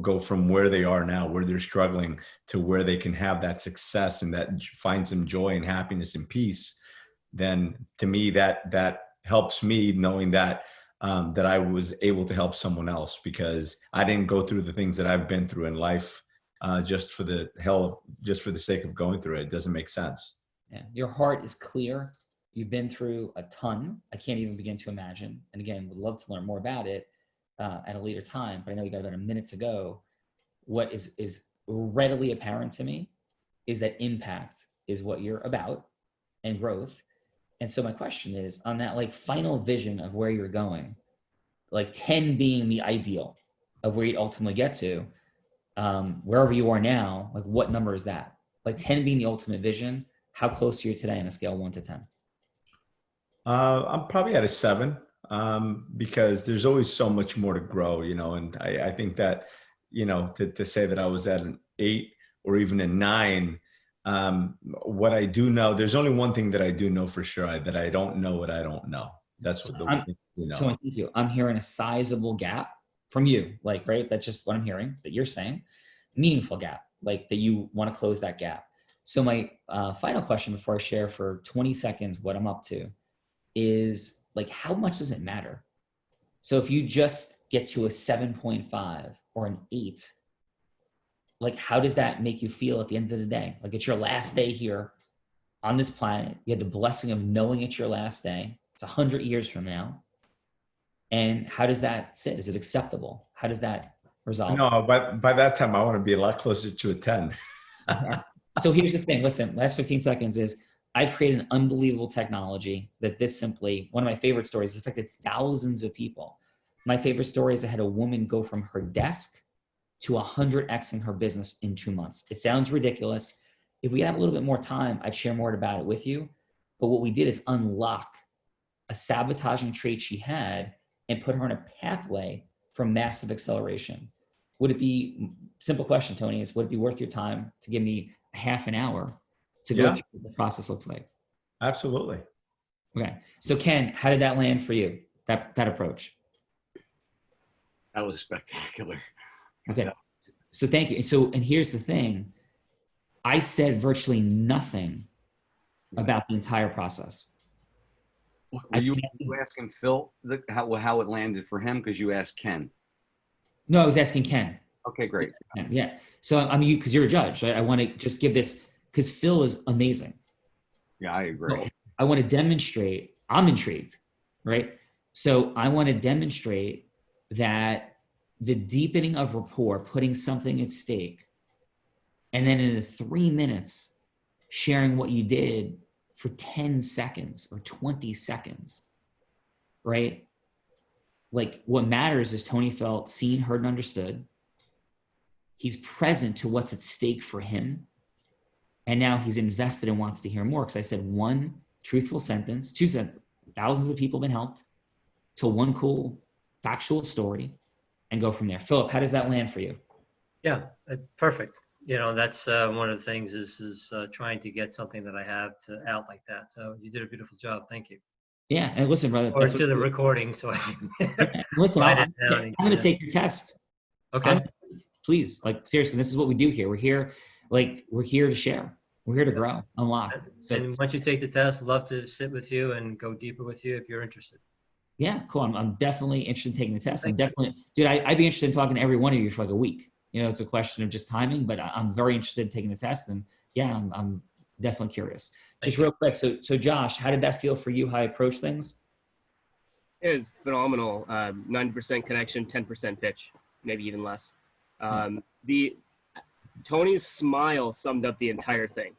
go from where they are now, where they're struggling, to where they can have that success and that find some joy and happiness and peace, then to me that helps me, knowing that that I was able to help someone else, because I didn't go through the things that I've been through in life just for the sake of going through it. It doesn't make sense. Yeah. Your heart is clear. You've been through a ton. I can't even begin to imagine. And again, would love to learn more about it at a later time, but I know you got about a minute to go. What is readily apparent to me is that impact is what you're about, and growth. And so my question is, on that like final vision of where you're going, like 10 being the ideal of where you ultimately get to, wherever you are now, like what number is that? Like 10 being the ultimate vision, how close are you today on a scale of 1 to 10? I'm probably at a 7, because there's always so much more to grow, and I think that, to say that I was at an 8 or even a 9, what I do know, there's only one thing that I do know for sure, that I don't know what I don't know. That's what So thank you. I'm hearing a sizable gap from you, like, right? That's just what I'm hearing that you're saying. Meaningful gap, like that you want to close that gap. So my final question before I share for 20 seconds what I'm up to is, like, how much does it matter? So if you just get to a 7.5 or an 8, like, how does that make you feel at the end of the day? Like, it's your last day here on this planet. You had the blessing of knowing it's your last day. It's 100 years from now. And how does that sit? Is it acceptable? How does that resolve? No, by that time, I want to be a lot closer to a 10. So here's the thing. Listen, last 15 seconds is, I've created an unbelievable technology that this simply, one of my favorite stories, has affected thousands of people. My favorite story is I had a woman go from her desk to 100xing her business in 2 months. It sounds ridiculous. If we have a little bit more time, I'd share more about it with you. But what we did is unlock a sabotaging trait she had and put her on a pathway for massive acceleration. Would it be, simple question, Tony, is would it be worth your time to give me a half an hour to go through what the process looks like? Absolutely. Okay. So Ken, how did that land for you, that approach? That was spectacular. Okay. So thank you. So, and here's the thing. I said virtually nothing about the entire process. Were you asking Phil how it landed for him? Because you asked Ken. No, I was asking Ken. Okay, great. Yeah. So I'm you, because you're a judge. Right? I want to just give this, because Phil is amazing. Yeah, I agree. So I want to demonstrate, I'm intrigued, right? So I want to demonstrate that the deepening of rapport, putting something at stake, and then in the 3 minutes, sharing what you did for 10 seconds or 20 seconds, right? Like, what matters is Tony felt seen, heard, and understood. He's present to what's at stake for him. And now he's invested and wants to hear more. Because I said 1 truthful sentence, 2 sentences, thousands of people have been helped, to 1 cool factual story, and go from there. Philip, how does that land for you? Yeah, perfect. That's one of the things is trying to get something that I have out like that. So you did a beautiful job. Thank you. Yeah, and listen, brother. Or to the recording, so listen, write I'm going to take your test. Okay. Please, like, seriously, this is what we do here. We're here to share. We're here to grow, unlock. So, and once you take the test, love to sit with you and go deeper with you if you're interested. Yeah, cool. I'm definitely interested in taking the test. Dude, I'd be interested in talking to every one of you for like a week. It's a question of just timing, but I'm very interested in taking the test. And yeah, I'm definitely curious. Just real quick. So Josh, how did that feel for you? How I approach things? It was phenomenal. 90% connection, 10% pitch, maybe even less. Tony's smile summed up the entire thing.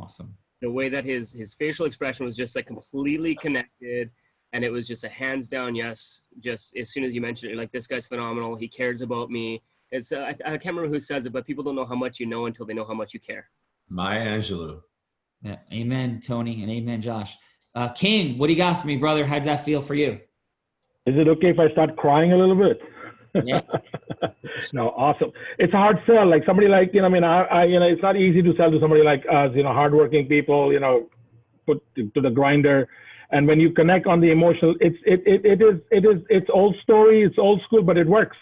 Awesome. The way that his facial expression was just like completely connected, and it was just a hands down yes. Just as soon as you mentioned it, like, this guy's phenomenal. He cares about me. It's I can't remember who says it, but people don't know how much you know until they know how much you care. Maya Angelou. Yeah. Amen, Tony, and amen, Josh. King, what do you got for me, brother? How did that feel for you? Is it okay if I start crying a little bit? Yeah. No, awesome. It's a hard sell. Like somebody like, it's not easy to sell to somebody like us, hardworking people, put to the grinder. And when you connect on the emotional, it's old story, it's old school, but it works.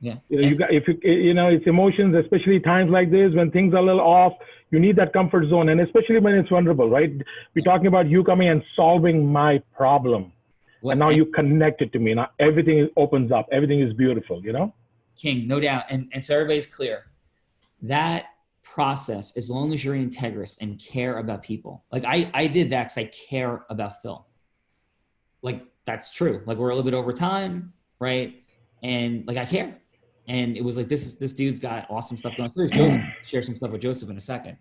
Yeah. It's emotions, especially times like this when things are a little off. You need that comfort zone, and especially when it's vulnerable, right? We're talking about you coming and solving my problem. And now you connect it to me. Now everything opens up. Everything is beautiful, you know? King, no doubt. And so everybody's clear. That process, as long as you're integrous and care about people. Like I did that because I care about Phil. Like that's true. Like we're a little bit over time, right? And like I care. And it was like this dude's got awesome stuff going on. So Joseph, share some stuff with Joseph in a second.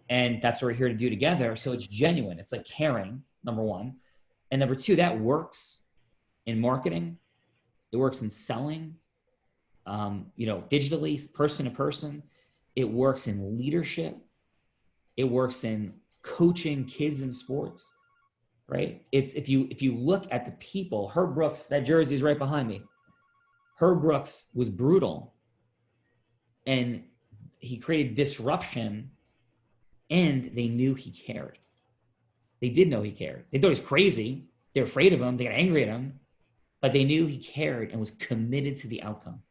And that's what we're here to do together. So it's genuine. It's like caring, number one. And number two, that works in marketing. It works in selling, digitally, person to person. It works in leadership. It works in coaching kids in sports, right? It's if you look at the people, Herb Brooks, that jersey is right behind me. Herb Brooks was brutal and he created disruption and they knew he cared. They did know he cared. They thought he was crazy. They were afraid of him. They got angry at him, but they knew he cared and was committed to the outcome.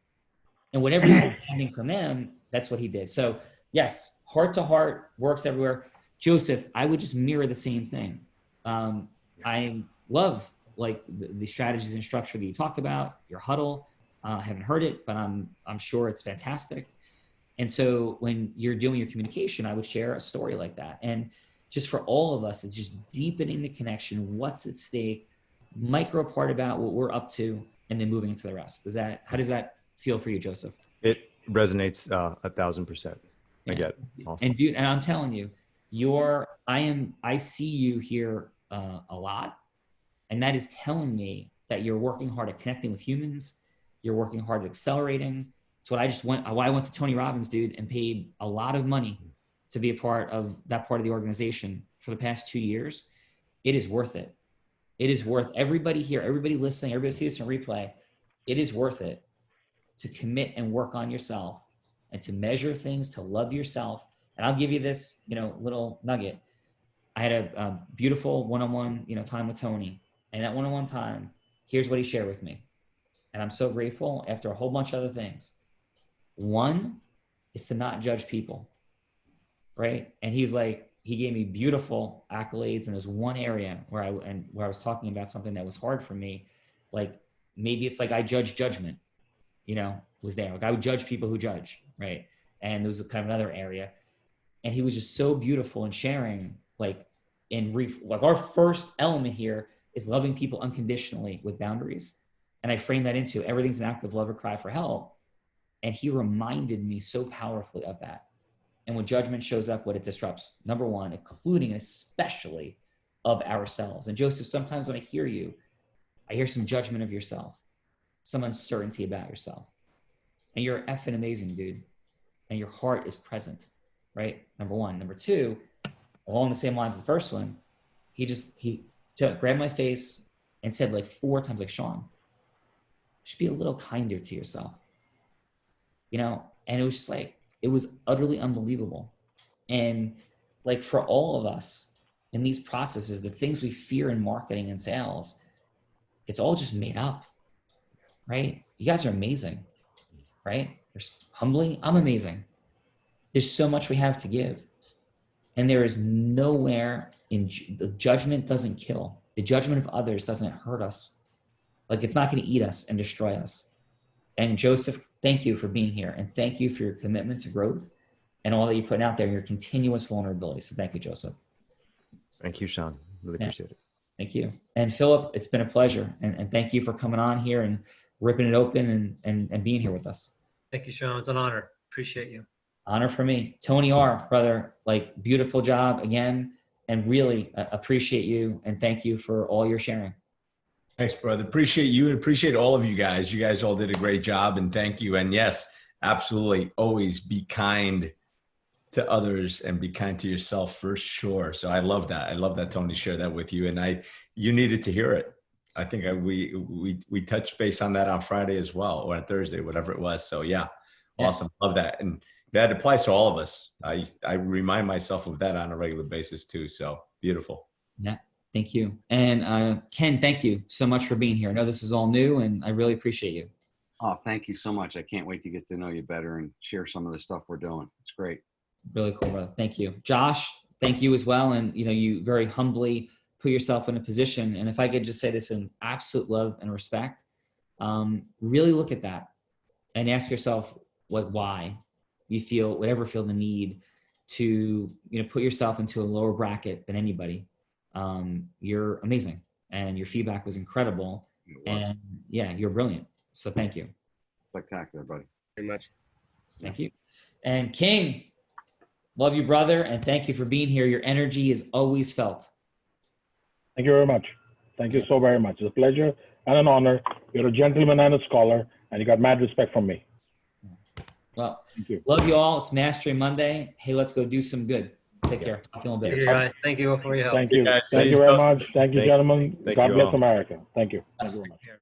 And whatever he was demanding from them, that's what he did. So yes, heart to heart works everywhere. Joseph, I would just mirror the same thing. I love like the strategies and structure that you talk about, your huddle. I haven't heard it, but I'm sure it's fantastic. And so when you're doing your communication, I would share a story like that. And just for all of us, it's just deepening the connection. What's at stake, micro part about what we're up to, and then moving into the rest. How does that feel for you, Joseph? It resonates 1,000%. I get it. Awesome. And dude, and I'm telling you, I see you here a lot, and that is telling me that you're working hard at connecting with humans. You're working hard at accelerating. It's why I went to Tony Robbins, dude, and paid a lot of money to be a part of that part of the organization for the past 2 years. It is worth it. It is worth everybody here, everybody listening, everybody see this in replay. It is worth it to commit and work on yourself and to measure things, to love yourself. And I'll give you this, little nugget. I had a beautiful one-on-one, time with Tony, and that one-on-one time, here's what he shared with me. And I'm so grateful after a whole bunch of other things. One is to not judge people, right? And he gave me beautiful accolades. And there's one area where I was talking about something that was hard for me. Like maybe it's like I judge judgment, was there. Like I would judge people who judge, right? And there was kind of another area. And he was just so beautiful in sharing, like our first element here is loving people unconditionally with boundaries. And I frame that into everything's an act of love or cry for help. And he reminded me so powerfully of that. And when judgment shows up, what it disrupts, number one, including especially of ourselves. And Joseph, sometimes when I hear you, I hear some judgment of yourself, some uncertainty about yourself. And you're effing amazing, dude. And your heart is present, right? Number one. Number two, along the same lines as the first one, he grabbed my face and said like 4 times, like, Sean, just be a little kinder to yourself. And it was just like, it was utterly unbelievable. And like for all of us in these processes, the things we fear in marketing and sales, it's all just made up, right? You guys are amazing, right? You're humbling. I'm amazing. There's so much we have to give. And there is nowhere the judgment doesn't kill. The judgment of others doesn't hurt us. Like it's not going to eat us and destroy us. And Joseph, thank you for being here. And thank you for your commitment to growth and all that you're putting out there, your continuous vulnerability. So thank you, Joseph. Thank you, Sean. Really appreciate it. Thank you. And Philip, it's been a pleasure. And thank you for coming on here and ripping it open and being here with us. Thank you, Sean. It's an honor. Appreciate you. Honor for me. Tony R., brother, like beautiful job again. And really appreciate you. And thank you for all your sharing. Thanks, brother. Appreciate you and appreciate all of you guys. You guys all did a great job and thank you. And yes, absolutely. Always be kind to others and be kind to yourself for sure. So I love that. I love that Tony shared that with you. And you needed to hear it. I think we touched base on that on Friday as well, or on Thursday, whatever it was. So yeah, awesome. Love that. And that applies to all of us. I remind myself of that on a regular basis too. So beautiful. Yeah. Thank you. And Ken, thank you so much for being here. I know this is all new and I really appreciate you. Oh, thank you so much. I can't wait to get to know you better and share some of the stuff we're doing. It's great. Really cool, brother. Thank you. Josh, thank you as well. And you very humbly put yourself in a position. And if I could just say this in absolute love and respect, really look at that and ask yourself, like, why you feel the need to, put yourself into a lower bracket than anybody. You're amazing, and your feedback was incredible. And yeah, you're brilliant. So thank you. Spectacular, buddy. Very much. Thank you. And King, love you, brother. And thank you for being here. Your energy is always felt. Thank you very much. Thank you so very much. It's a pleasure and an honor. You're a gentleman and a scholar, and you got mad respect from me. Well, thank you. Love you all. It's Mastery Monday. Hey, let's go do some good. Take care. Talk to you in a little bit. Thank you, guys. Thank you for your help. Thank you. Thank you very much. Thank you, gentlemen. God bless America. Thank you. Thank you very much.